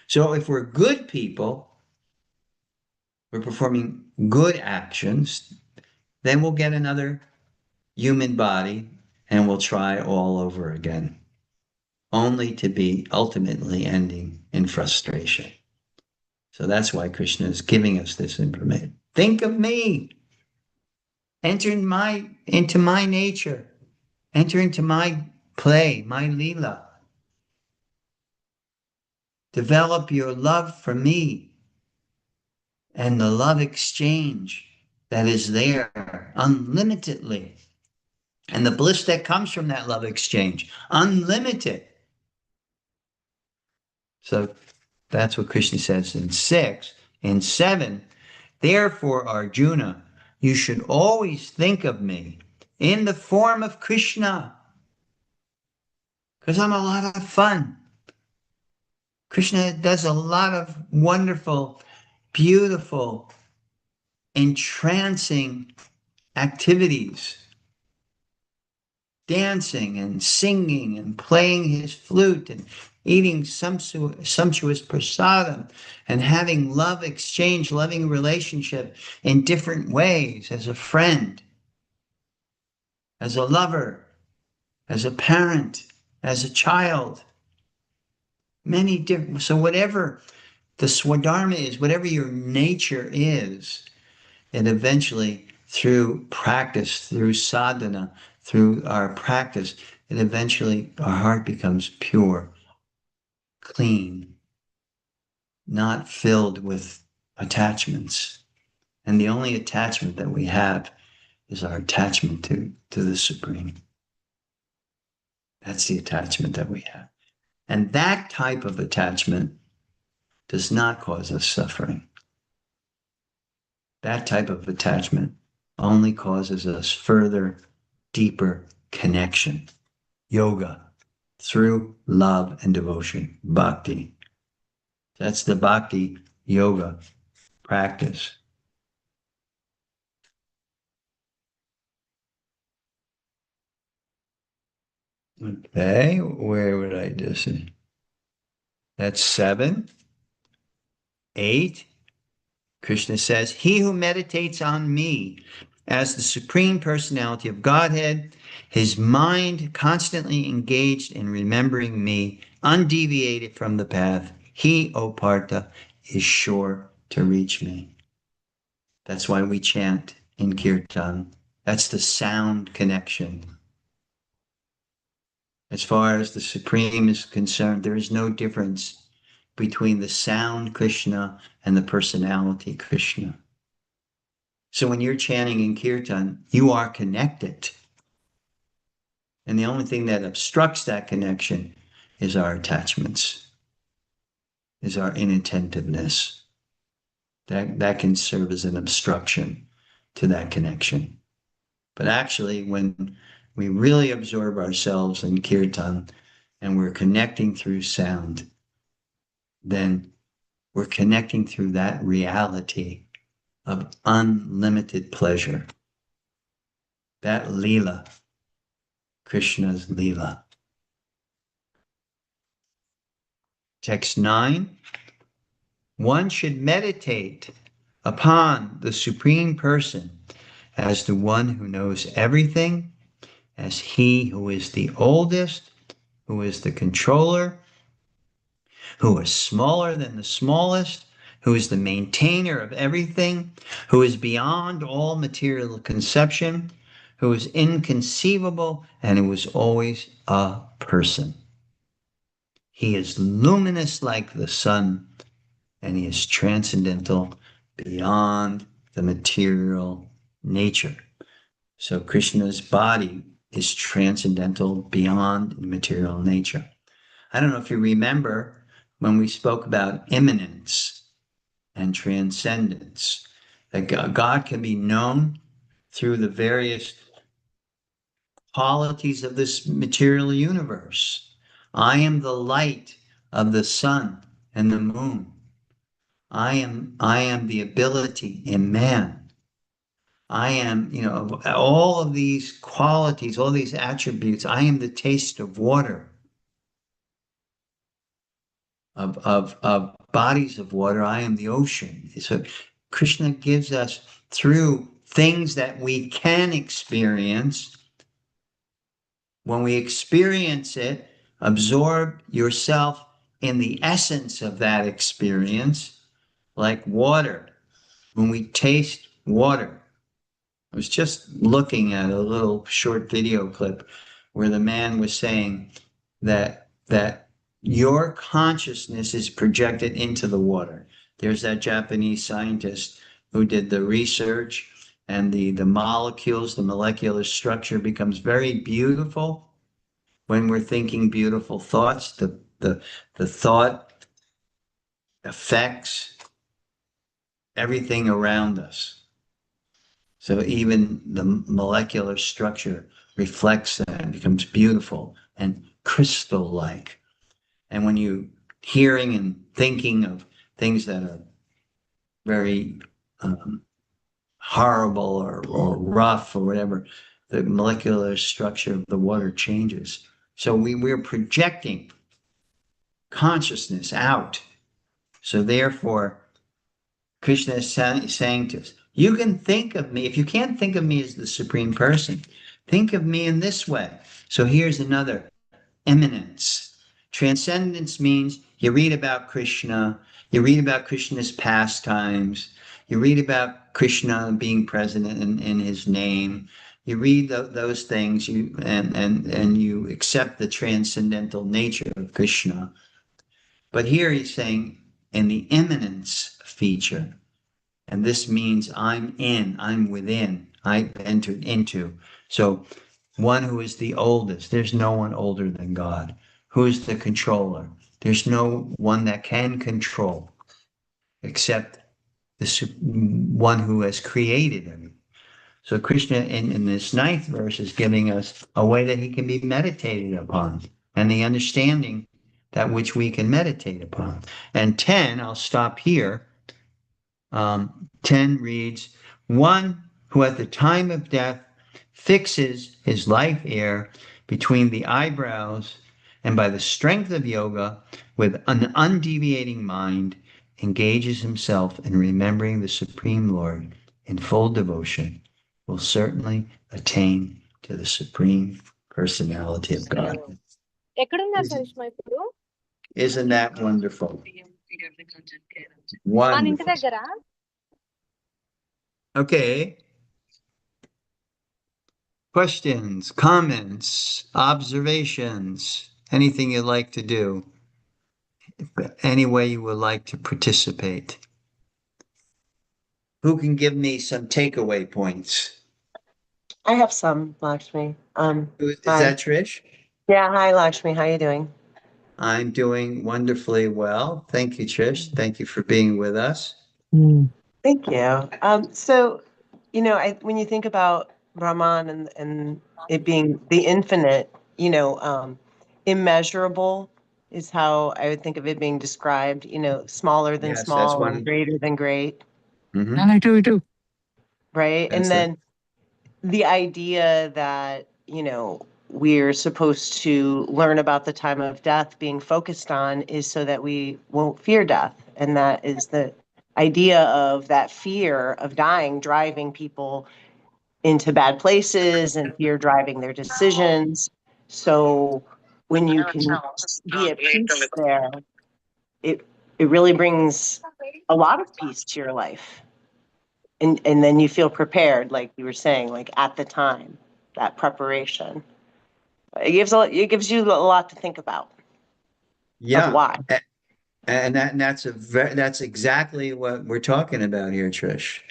So if we're good people, we're performing good actions, then we'll get another human body and we'll try all over again, only to be ultimately ending in frustration. So that's why Krishna is giving us this information. Think of me. Enter into my nature. Enter into my play, my lila. Develop your love for me and the love exchange that is there unlimitedly. And the bliss that comes from that love exchange, unlimited. So that's what Krishna says in 6. In 7, therefore, Arjuna, you should always think of me in the form of Krishna, because I'm a lot of fun. Krishna does a lot of wonderful, beautiful, entrancing activities, dancing and singing and playing his flute and eating sumptuous prasadam, and having love exchange, loving relationship in different ways as a friend, as a lover, as a parent, as a child. Many different. So whatever the swadharma is, whatever your nature is, and eventually through practice, through sadhana, through our practice, and eventually our heart becomes pure, clean, not filled with attachments. And the only attachment that we have is our attachment to the Supreme. That's the attachment that we have. And that type of attachment does not cause us suffering. That type of attachment only causes us further, deeper connection. Yoga, through love and devotion, bhakti. That's the bhakti yoga practice. Okay, where would I just say? That's 7. 8. Krishna says, he who meditates on me as the Supreme Personality of Godhead, his mind constantly engaged in remembering me, undeviated from the path, he, O Partha, is sure to reach me. That's why we chant in Kirtan. That's the sound connection. As far as the Supreme is concerned, there is no difference between the sound Krishna and the personality Krishna. So when you're chanting in Kirtan, you are connected. And the only thing that obstructs that connection is our attachments, is our inattentiveness. That can serve as an obstruction to that connection. But actually, when we really absorb ourselves in Kirtan and we're connecting through sound, then we're connecting through that reality of unlimited pleasure. That Leela, Krishna's Leela. Text 9. One should meditate upon the Supreme Person as the one who knows everything, as he who is the oldest, who is the controller, who is smaller than the smallest, who is the maintainer of everything, who is beyond all material conception, who is inconceivable, and who is always a person. He is luminous like the sun, and he is transcendental beyond the material nature. So Krishna's body is transcendental beyond material nature. I don't know if you remember when we spoke about immanence and transcendence, that God can be known through the various qualities of this material universe. I am the light of the sun and the moon. I am the ability in man. I am, all of these qualities, all these attributes. I am the taste of water, of bodies of water. I am the ocean. So Krishna gives us through things that we can experience. When we experience it, absorb yourself in the essence of that experience, like water. When we taste water, I was just looking at a little short video clip where the man was saying that your consciousness is projected into the water. There's that Japanese scientist who did the research, and the molecules, the molecular structure becomes very beautiful when we're thinking beautiful thoughts. The thought affects everything around us. So even the molecular structure reflects that and becomes beautiful and crystal-like. And when you hearing and thinking of things that are very horrible or rough or whatever, the molecular structure of the water changes. So we're projecting consciousness out. So therefore, Krishna is saying to us, you can think of me, if you can't think of me as the Supreme Person, think of me in this way. So here's another eminence. Transcendence means you read about Krishna, you read about Krishna's pastimes, you read about Krishna being present in his name. You read those things, and you accept the transcendental nature of Krishna. But here he's saying in the eminence feature, and this means I'm within, I've entered into. So one who is the oldest, there's no one older than God. Who is the controller? There's no one that can control except the one who has created him. So Krishna in this ninth verse is giving us a way that he can be meditated upon and the understanding that which we can meditate upon. And 10, I'll stop here. 10 reads, one who at the time of death fixes his life air between the eyebrows and by the strength of yoga with an undeviating mind engages himself in remembering the Supreme Lord in full devotion will certainly attain to the Supreme Personality of God. ఎక్కడున్నారు సరిష్మా ఇప్పుడు? Isn't that wonderful? మన ఇంటి Wonderful. దగ్గర. Okay. Questions, comments, observations, anything you'd like to do, any way you would like to participate. Who can give me some takeaway points? I have some, Lakshmi. Is Hi. that Trish? Yeah, hi, Lakshmi. How you doing? I'm doing wonderfully well. Thank you, Trish. Thank you for being with us. Thank you. So, when you think about Brahman and it being the infinite, immeasurable is how I would think of it being described, smaller than Yes, small that's one. and greater than great, Mhm. I do. right? That's And it. then the idea that, we're supposed to learn about the time of death being focused on is so that we won't fear death. And that is the idea of that fear of dying driving people into bad places and fear driving their decisions. So when you can be at peace there, it really brings a lot of peace to your life. And then you feel prepared, like you were saying, like at the time, that preparation. It gives you a lot to think about. Yeah. Of why. And that's exactly what we're talking about here, Trish.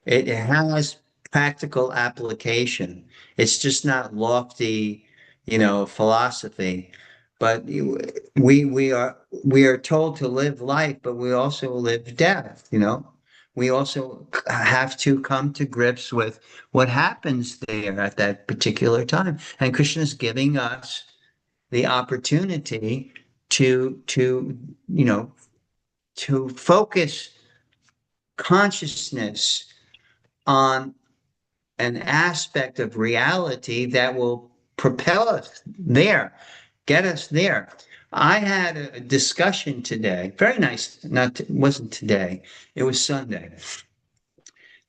It has practical application. It's just not lofty, philosophy. But we are told to live life, but we also live death. We also have to come to grips with what happens there at that particular time. And Krishna is giving us the opportunity to focus consciousness on an aspect of reality that will propel us there, get us there. I had a discussion today, very nice, wasn't today, it was Sunday.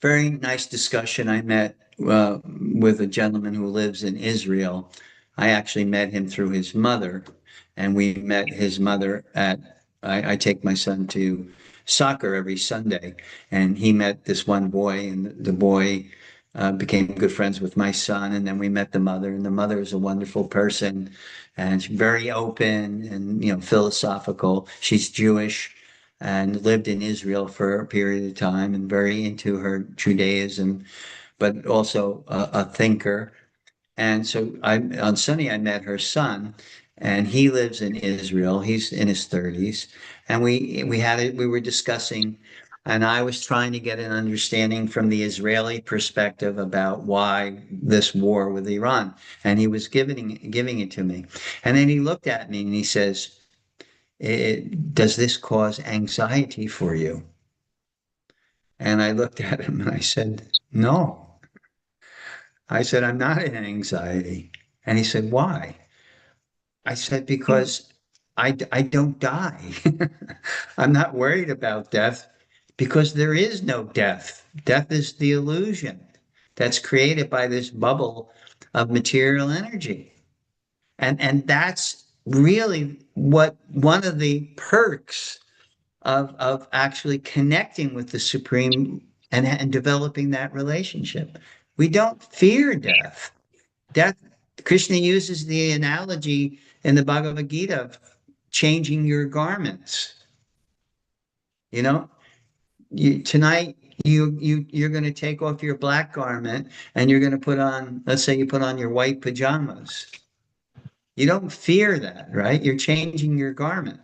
Very nice discussion. I met with a gentleman who lives in Israel. I actually met him through his mother, and we met his mother I take my son to soccer every Sunday, and he met this one boy, and the boy became good friends with my son, and then we met the mother, and the mother is a wonderful person, and she's very open and philosophical. She's Jewish and lived in Israel for a period of time and very into her Judaism, but also a thinker. And so on Sunday, I met her son, and he lives in Israel. He's in his 30s. And we were discussing, and I was trying to get an understanding from the Israeli perspective about why this war with Iran. And he was giving it to me. And then he looked at me and he says, does this cause anxiety for you? And I looked at him and I said, no. I said, I'm not in anxiety. And he said, why? I said, because I don't die. I'm not worried about death because there is no death. Death is the illusion that's created by this bubble of material energy. And that's really what one of the perks of actually connecting with the Supreme and developing that relationship. We don't fear death. Death, Krishna uses the analogy in the Bhagavad Gita of changing your garments. You know, tonight you're going to take off your black garment and you're going to put on, let's say you put on your white pajamas. You don't fear that, right? You're changing your garment.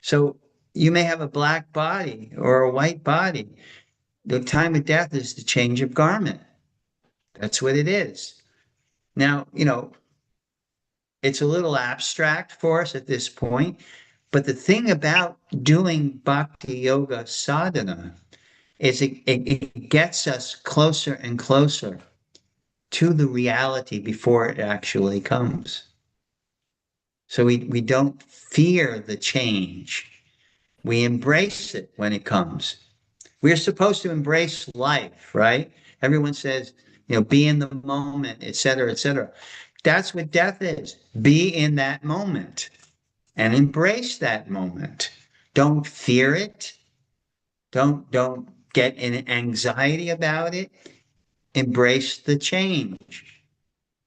So you may have a black body or a white body. The time of death is the change of garment. That's what it is. Now, it's a little abstract for us at this point, but the thing about doing bhakti yoga sadhana is it gets us closer and closer to the reality before it actually comes. So we don't fear the change. We embrace it when it comes. We're supposed to embrace life, right? Everyone says, be in the moment, et cetera, et cetera. That's what death is. Be in that moment and embrace that moment. Don't fear it. Don't get in anxiety about it. Embrace the change.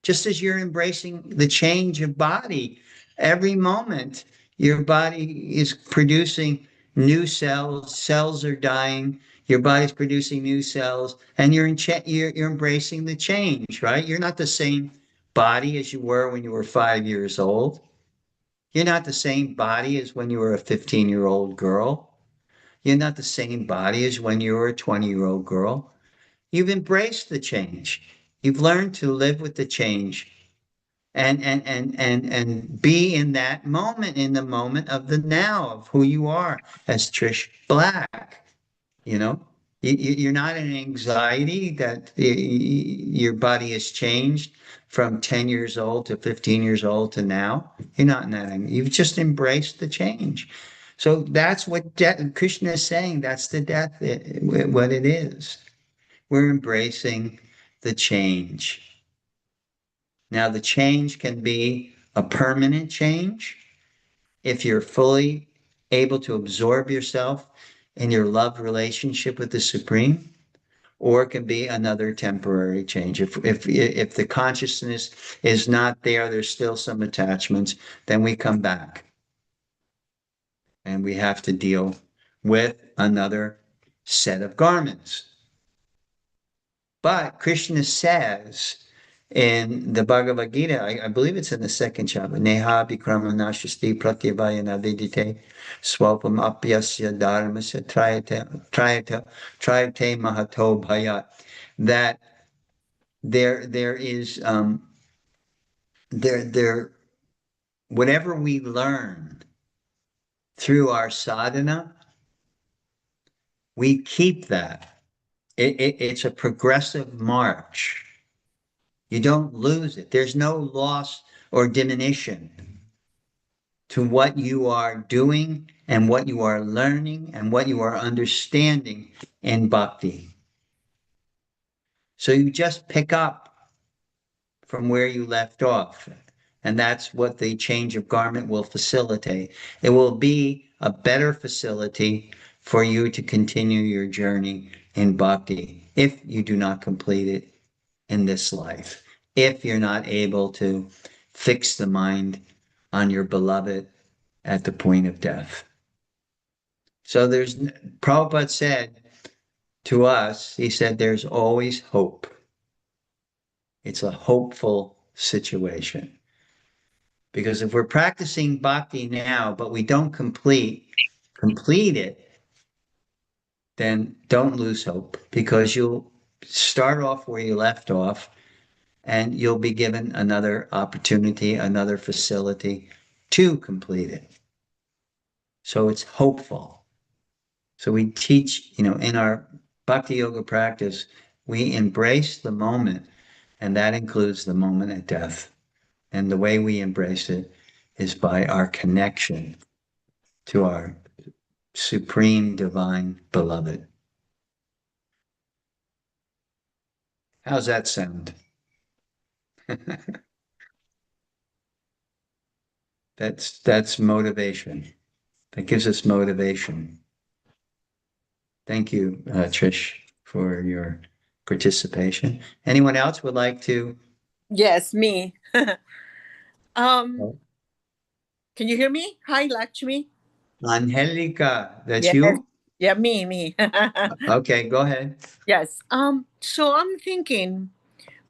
Just as you're embracing the change of body, every moment your body is producing new cells, cells are dying, your body's producing new cells, and you're embracing the change, right? You're not the same body as you were when you were 5 years old. You're not the same body as when you were a 15-year-old girl. You're not the same body as when you were a 20-year-old girl. You've embraced the change. You've learned to live with the change and be in that moment, in the moment of the now of who you are as Trish Black. You're not in anxiety that your body has changed from 10 years old to 15 years old to now. You're not in that. You've just embraced the change. So that's what Krishna is saying. That's the death, what it is. We're embracing the change. Now, the change can be a permanent change if you're fully able to absorb yourself in your love relationship with the Supreme, or it can be another temporary change. If the consciousness is not there, there's still some attachments, then we come back. And we have to deal with another set of garments. But Krishna says in the Bhagavad Gita, I believe it's in the second chapter, Neha Vikrama Nashasti Pratyavayana Vedite Swapam Apyasya Dharmasya Trayate Mahato Bhayat, that there is whatever we learn through our sadhana, we keep that. It's a progressive march. You don't lose it. There's no loss or diminution to what you are doing and what you are learning and what you are understanding in bhakti. So you just pick up from where you left off. And that's what the change of garment will facilitate. It will be a better facility for you to continue your journey in bhakti if you do not complete it in this life, if you're not able to fix the mind on your beloved at the point of death. So Prabhupada said to us, he said, there's always hope. It's a hopeful situation. Because if we're practicing bhakti now, but we don't complete it, then don't lose hope, because you'll start off where you left off and you'll be given another opportunity, another facility to complete it. So it's hopeful. So we teach, in our bhakti yoga practice, we embrace the moment, and that includes the moment of death. And the way we embrace it is by our connection to our supreme divine beloved. How's that sound? That's motivation. That gives us motivation. Thank you, Trish, for your participation. Anyone else would like to? Yes, me. Oh. Can you hear me? Hi, Lakshmi. Angelica, that's Yes. you? Yeah, me. Okay, go ahead. Yes. So I'm thinking,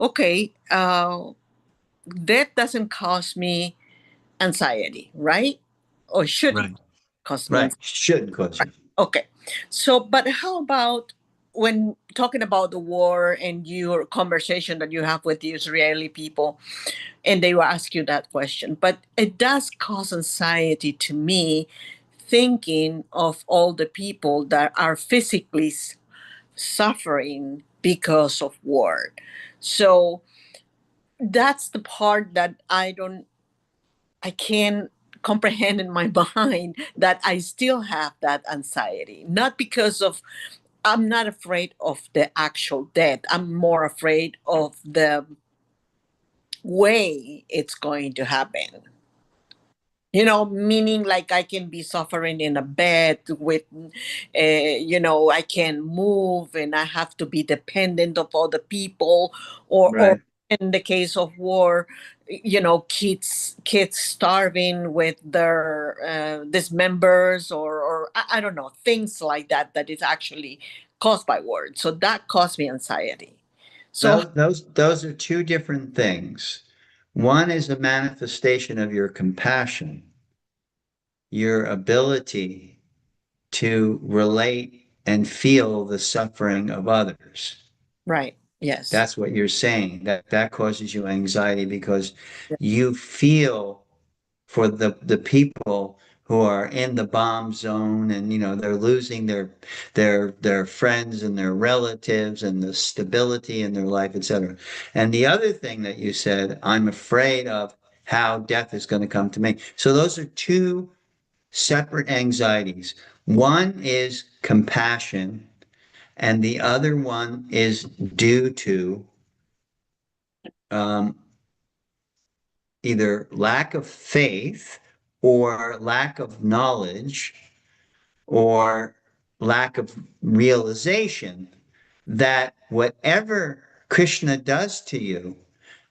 okay, that doesn't cause me anxiety, right? Or shouldn't Right. cause me Right. anxiety. Shouldn't cause you. Okay. So, but how about when talking about the war and your conversation that you have with the Israeli people, and they will ask you that question? But it does cause anxiety to me thinking of all the people that are physically suffering because of war. So that's the part that I can't comprehend in my mind, that I still have that anxiety. Not because of, I'm not afraid of the actual death. I'm more afraid of the way it's going to happen. Meaning like I can be suffering in a bed with, I can move and I have to be dependent of other people, or Right. in the case of war, kids starving with their dismembers, or I don't know, things like that, that is actually caused by war. So that caused me anxiety. So Those are two different things. One is a manifestation of your compassion, your ability to relate and feel the suffering of others. right, yes. That's what you're saying. That causes you anxiety because Yeah. you feel for the people who are in the bomb zone, and they're losing their friends and their relatives and the stability in their life, etc. And the other thing that you said, I'm afraid of how death is going to come to me. So those are two separate anxieties. One is compassion, and the other one is due to um, either lack of faith or lack of knowledge or lack of realization that whatever Krishna does to you,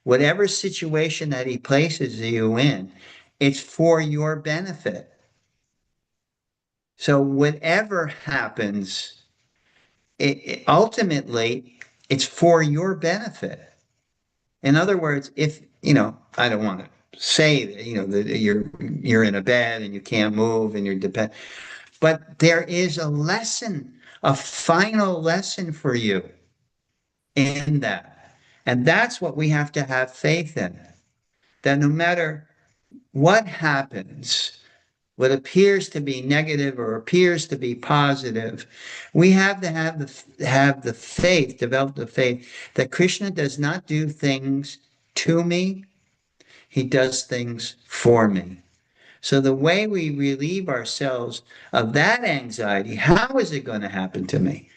whatever situation that he places you in, it's for your benefit. So whatever happens, ultimately, it's for your benefit. In other words, if, I don't want to say that, that you're in a bed and you can't move and you're dependent, but there is a lesson, a final lesson for you in that. And that's what we have to have faith in, that no matter what happens, what appears to be negative or appears to be positive, we have to have the faith, develop the faith that Krishna does not do things to me, he does things for me. So the way we relieve ourselves of that anxiety, how is it going to happen to me?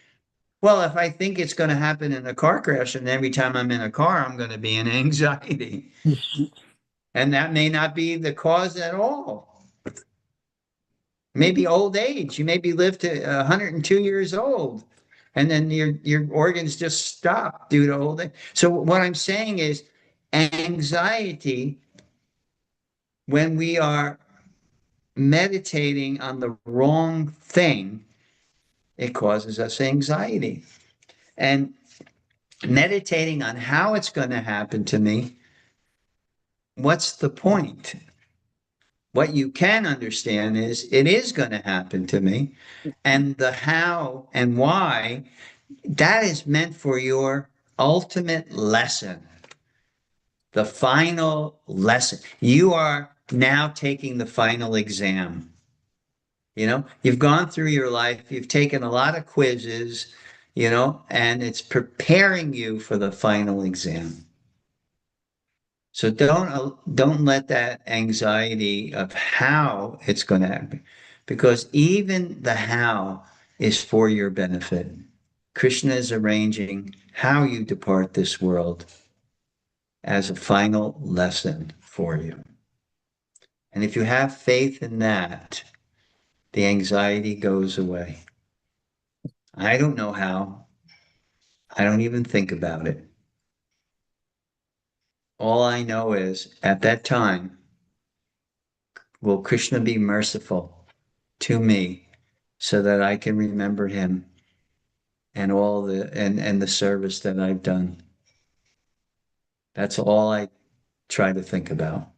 Well, if I think it's going to happen in a car crash, and every time I'm in a car, I'm going to be in anxiety. And that may not be the cause at all. Maybe old age. You maybe live to 102 years old, and then your organs just stop due to old age. So what I'm saying is anxiety, when we are meditating on the wrong thing, it causes us anxiety. And meditating on how it's going to happen to me, what's the point? What you can understand is it is going to happen to me. And the how and why, that is meant for your ultimate lesson, the final lesson. You are now taking the final exam. You've gone through your life, you've taken a lot of quizzes, and it's preparing you for the final exam. So don't let that anxiety of how it's going to happen. because even the how is for your benefit. Krishna is arranging how you depart this world as a final lesson for you. And if you have faith in that, the anxiety goes away. I don't know how. I don't even think about it. All I know is at that time, will Krishna be merciful to me so that I can remember him and all the service that I've done. That's all I try to think about.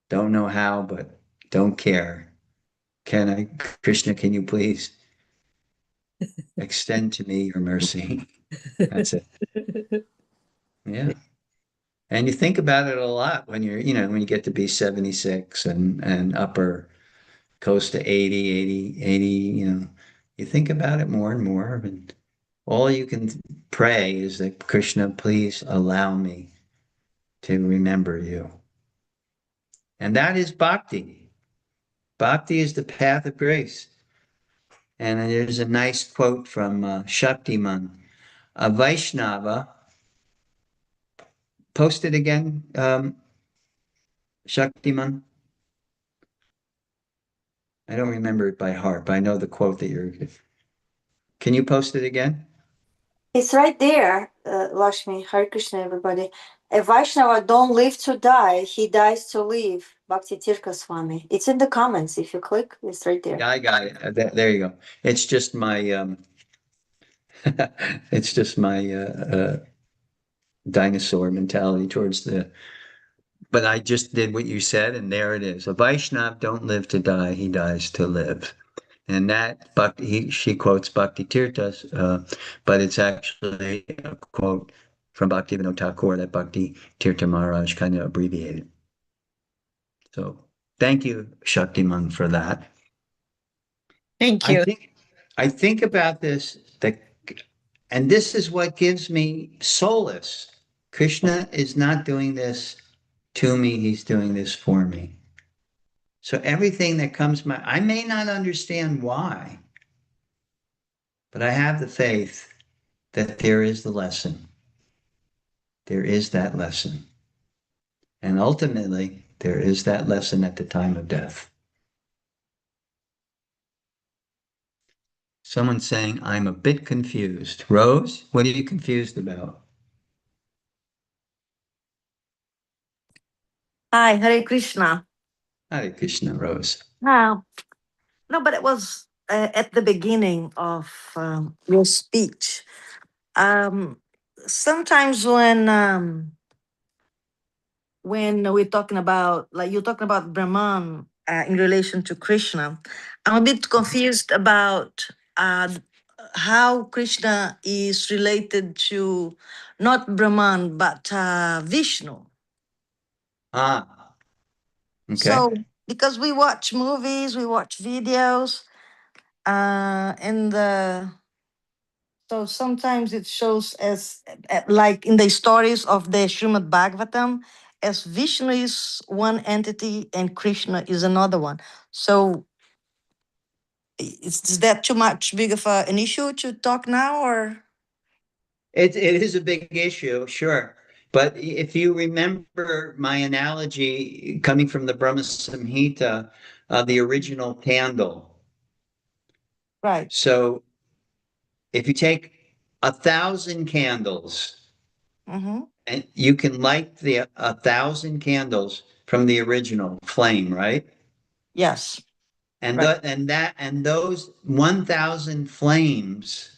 Don't know how, but don't care. Krishna, can you please extend to me your mercy? That's it. Yeah. And you think about it a lot when when you get to be 76 and upper close to 80, you think about it more and more. And all you can pray is that Krishna, please allow me to remember you. And that is bhakti. Bhakti is the path of grace. And there's a nice quote from Shaktiman. A Vaishnava, post it again, Shaktiman. I don't remember it by heart, but I know the quote that you're. Can you post it again? It's right there, Lakshmi. Hare Krishna, everybody. A Vaishnava don't live to die, he dies to live. Bhakti Tirtha Swami. It's in the comments. If you click, it's right there. Yeah, I got it. There you go. It's just my it's just my dinosaur mentality towards the. But I just did what you said, and there it is. A Vaishnav don't live to die; he dies to live. And that she quotes Bhakti Tirthas, but it's actually a quote from Bhaktivinoda Thakur that Bhakti Tirtha Maharaj kind of abbreviated. So thank you, Shaktiman, for that. Thank you. I think about this, and this is what gives me solace. Krishna is not doing this to me, he's doing this for me. So everything that comes I may not understand why, but I have the faith that there is the lesson. There is that lesson. And ultimately, there is that lesson at the time of death. Someone's saying, I'm a bit confused. Rose, what are you confused about? Hi, Hare Krishna. Hare Krishna, Rose. Now, no, but it was at the beginning of your speech. Um, Sometimes when we're talking about, like you're talking about Brahman in relation to Krishna, I'm a bit confused about how Krishna is related to not Brahman but Vishnu. Ah, okay. So, because we watch movies, we watch videos, and so sometimes it shows as like in the stories of the Srimad Bhagavatam, as Vishnu is one entity and Krishna is another one. So, is that too much big of an issue to talk now, or? It is a big issue, sure. But if you remember my analogy coming from the Brahma Samhita, the original candle. Right. So if you take 1,000 candles Mm-hmm. and you can light the 1,000 candles from the original flame, right? Yes. And Right. and those 1,000 flames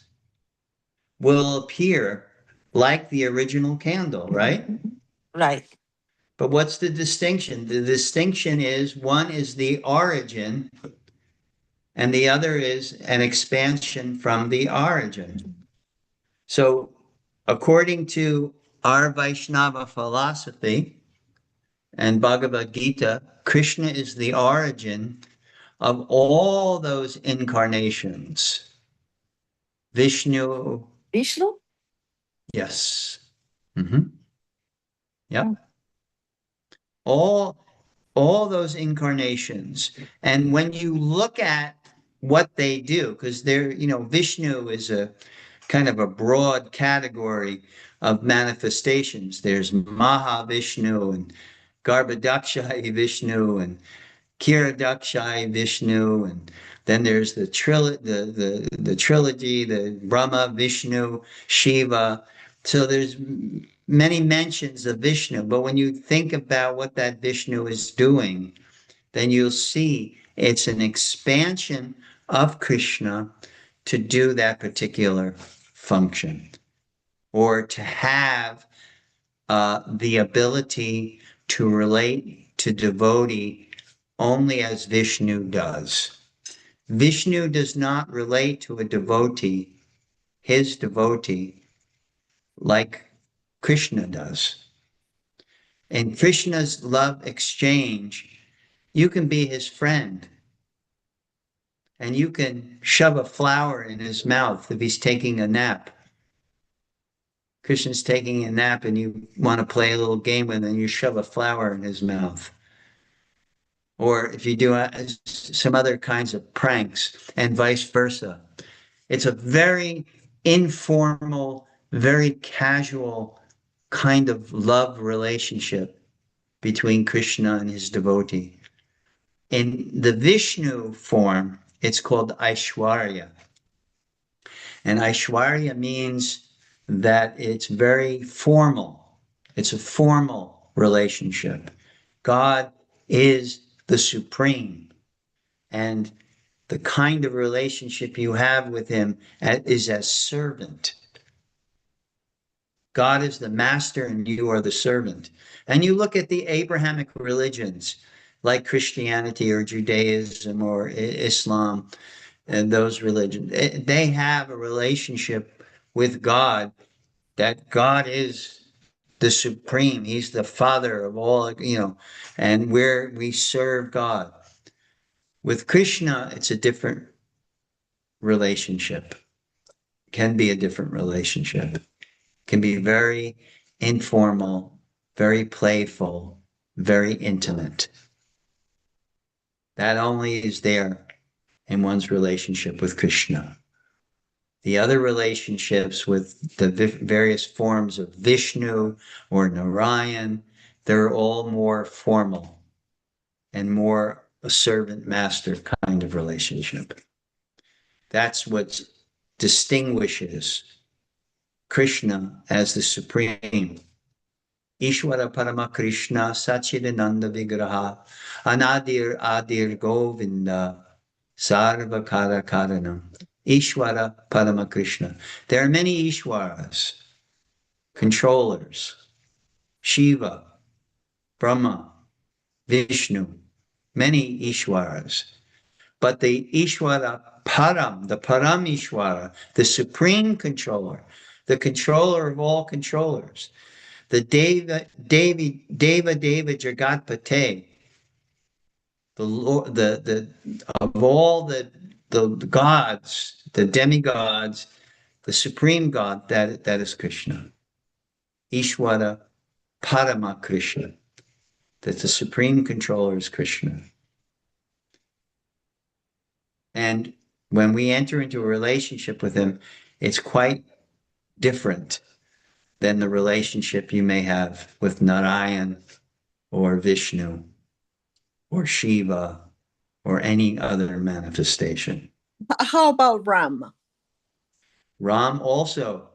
will appear like the original candle, right? Right. But what's the distinction? The distinction is one is the origin and the other is an expansion from the origin. So, according to our Vaishnava philosophy and Bhagavad Gita, Krishna is the origin of all those incarnations. Vishnu, Vishnu? yes. Mm-hmm. Yep. All all those incarnations. And when you look at what they do, because they're, Vishnu is a kind of a broad category of manifestations. There's Mahavishnu and Garbhodakshai Vishnu and Kiradakshai Vishnu, and then there's the trilogy, the Brahma, Vishnu, Shiva. So there's many mentions of Vishnu, but when you think about what that Vishnu is doing, then you'll see it's an expansion of Krishna to do that particular function, or to have the ability to relate to devotee only as Vishnu does. Vishnu does not relate to a devotee, his devotee, like Krishna does. In Krishna's love exchange, you can be his friend, and you can shove a flower in his mouth if he's taking a nap. Krishna's taking a nap and you want to play a little game with him, and you shove a flower in his mouth. Or if you do some other kinds of pranks, and vice versa. It's a very informal, very casual kind of love relationship between Krishna and his devotee. In the Vishnu form, it's called Aishwarya. And Aishwarya means that it's very formal. It's a formal relationship. God is the supreme. And the kind of relationship you have with him is as servant. God is the master and you are the servant. And you look at the Abrahamic religions like Christianity or Judaism or Islam, and those religions, they have a relationship with God, that God is the supreme. He's the father of all, and we serve God. With Krishna, it's a different relationship. Can be a different relationship. Can be very informal, very playful, very intimate. That only is there in one's relationship with Krishna. The other relationships with the various forms of Vishnu or Narayan, they're all more formal and more a servant-master kind of relationship. That's what distinguishes Krishna as the supreme. Ishvara Parama Krishna Sachidananda Vigraha Anadir Adir Govinda Sarvakara Karanam. Ishvara Parama Krishna. There are many Ishwaras, controllers, Shiva, Brahma, Vishnu, many Ishwaras. But the Ishvara Param, the Param Ishvara, the supreme controller, the controller of all controllers, the Deva Jagatpate, the Lord, the of all the gods, the demigods, the supreme God, that is Krishna. Ishvara Parama Krishna. That the supreme controller is Krishna. And when we enter into a relationship with him, it's quite different than the relationship you may have with Narayan or Vishnu or Shiva or any other manifestation. How about Ram? Ram also,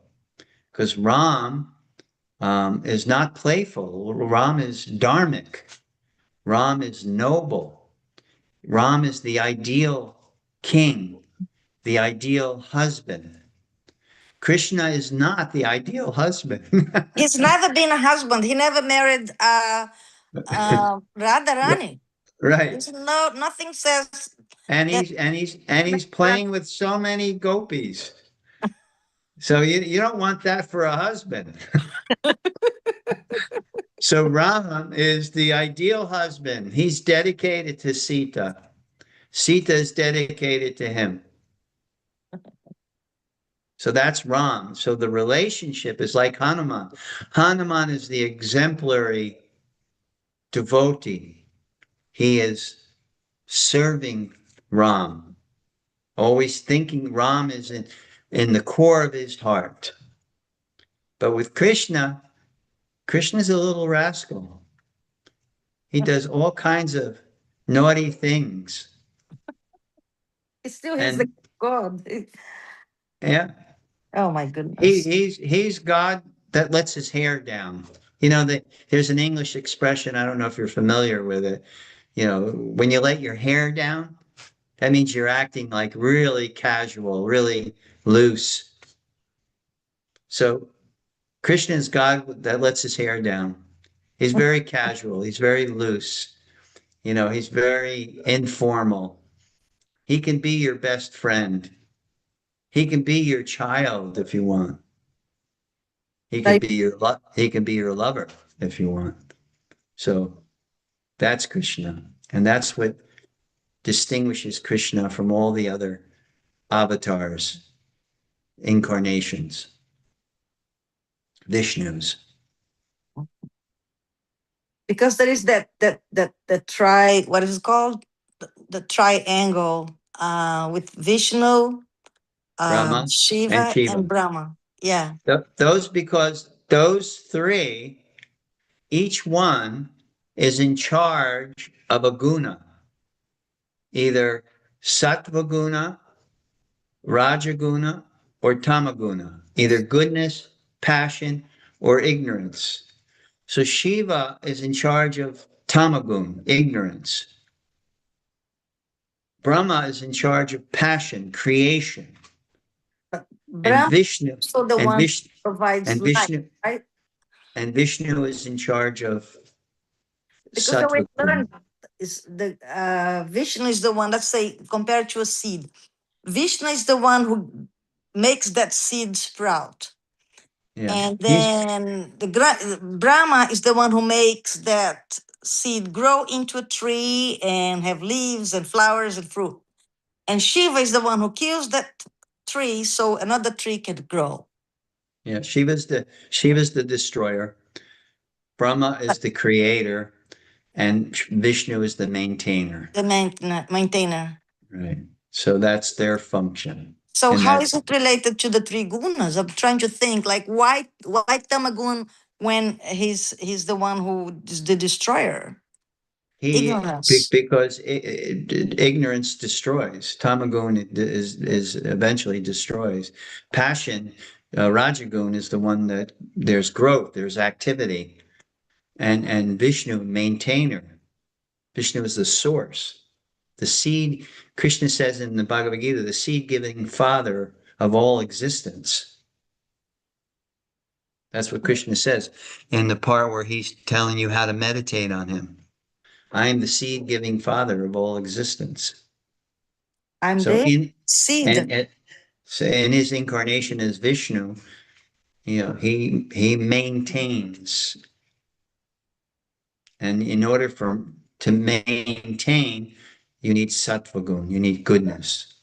because Ram is not playful. Ram is dharmic. Ram is noble. Ram is the ideal king, the ideal husband. Krishna is not the ideal husband. He's never been a husband. He never married Radharani. Right. There's nothing says And that. he's playing with so many gopis. So you don't want that for a husband. So Rama is the ideal husband. He's dedicated to Sita. Sita is dedicated to him. So that's Ram. So the relationship is like Hanuman. Hanuman is the exemplary devotee. he is serving Ram, always thinking Ram is in the core of his heart. But with Krishna, Krishna's a little rascal. He does all kinds of naughty things. He still has the And God. yeah, Oh my goodness. he's God that lets his hair down. You know, there's an English expression, I don't know if you're familiar with it. You know, when you let your hair down, that means you're acting like really casual, really loose. So Krishna is God that lets his hair down. He's very casual. He's very loose. You know, he's very informal. He can be your best friend. He can be your child if you want. Like, He can be your lover if you want. So that's Krishna. And that's what distinguishes Krishna from all the other avatars, incarnations, Vishnus. because there is that what is it called? The triangle with Vishnu, Brahma and Shiva, Shiva. and Brahma. Yeah. Because those three, each one is in charge of a guna, either sattva guna, rajaguna, or tamaguna, either goodness, passion, or ignorance. So Shiva is in charge of tamagun, ignorance. Brahma is in charge of passion, creation. And Brahma Vishnu is also the and one Vishnu who provides and life, Vishnu right? and Vishnu is in charge of Because the way sattva I guna. learned is the Vishnu is the one, let's say, compared to a seed. Vishnu is the one who makes that seed sprout. Yeah, And then Brahma is the one who makes that seed grow into a tree and have leaves and flowers and fruit. And Shiva is the one who kills that tree so another tree can grow. yeah. Shiva's the destroyer. Brahma is the creator, and Vishnu is the maintainer. The maintainer. Right. So that's their function. So And how that is it related to the three gunas? I'm trying to think, like, why Tamagun when he's the one who is the destroyer? Ignorance. because ignorance destroys. Tamagun is eventually destroys. Passion, Rajagun is the one that there's growth, there's activity, and Vishnu maintainer. Vishnu is the source, the seed. Krishna says in the Bhagavad Gita, the seed-giving father of all existence. That's what Krishna says in the part where he's telling you how to meditate on him. I am the seed-giving father of all existence. I'm So the seed. so in his incarnation as Vishnu, you know, he maintains. And in order to maintain, you need sattva gun, you need goodness.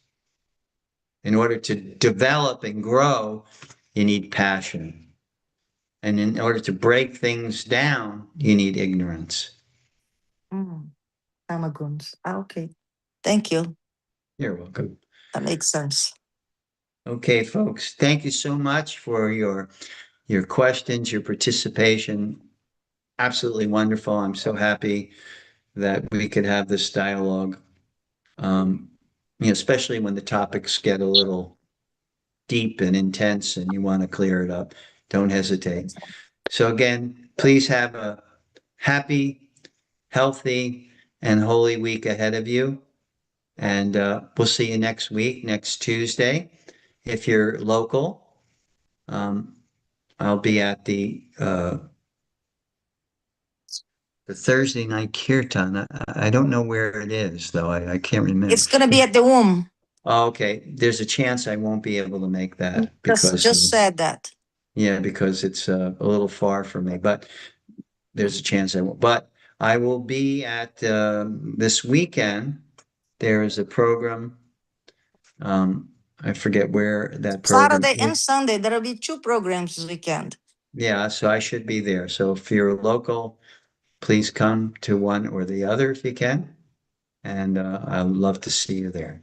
In order to develop and grow, you need passion. And in order to break things down, you need ignorance. Tamaguns. Okay. Thank you. You're welcome. That makes sense. Okay, folks, thank you so much for your questions, your participation. Absolutely wonderful. I'm so happy that we could have this dialogue. You know, especially when the topics get a little deep and intense and you want to clear it up. Don't hesitate. So again, please have a happy, healthy, and holy week ahead of you. And we'll see you next week, next Tuesday. If you're local, I'll be at the Thursday night kirtan. I don't know where it is, though. I can't remember. It's gonna be at the womb. Oh, okay. There's a chance I won't be able to make that because Just said that. yeah, because it's a little far for me. But there's a chance I won't. But I will be at this weekend. There is a program. I forget where that program Saturday and is. Sunday, there'll be 2 programs this weekend. Yeah, so I should be there. So if you're local, please come to one or the other if you can. And I'd love to see you there.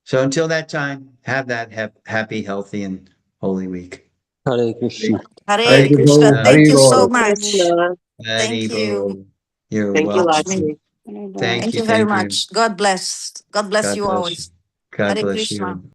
So until that time, have that happy, healthy, and holy week. Hare Krishna. Hare Krishna. Krishna. Thank you so Hare much. Krishna. Thank you. You're Thank you, welcome. Lakshmi. Thank Thank you. you very Thank you. much. God bless. God bless God you bless always. you. God Hare bless Krishna. you.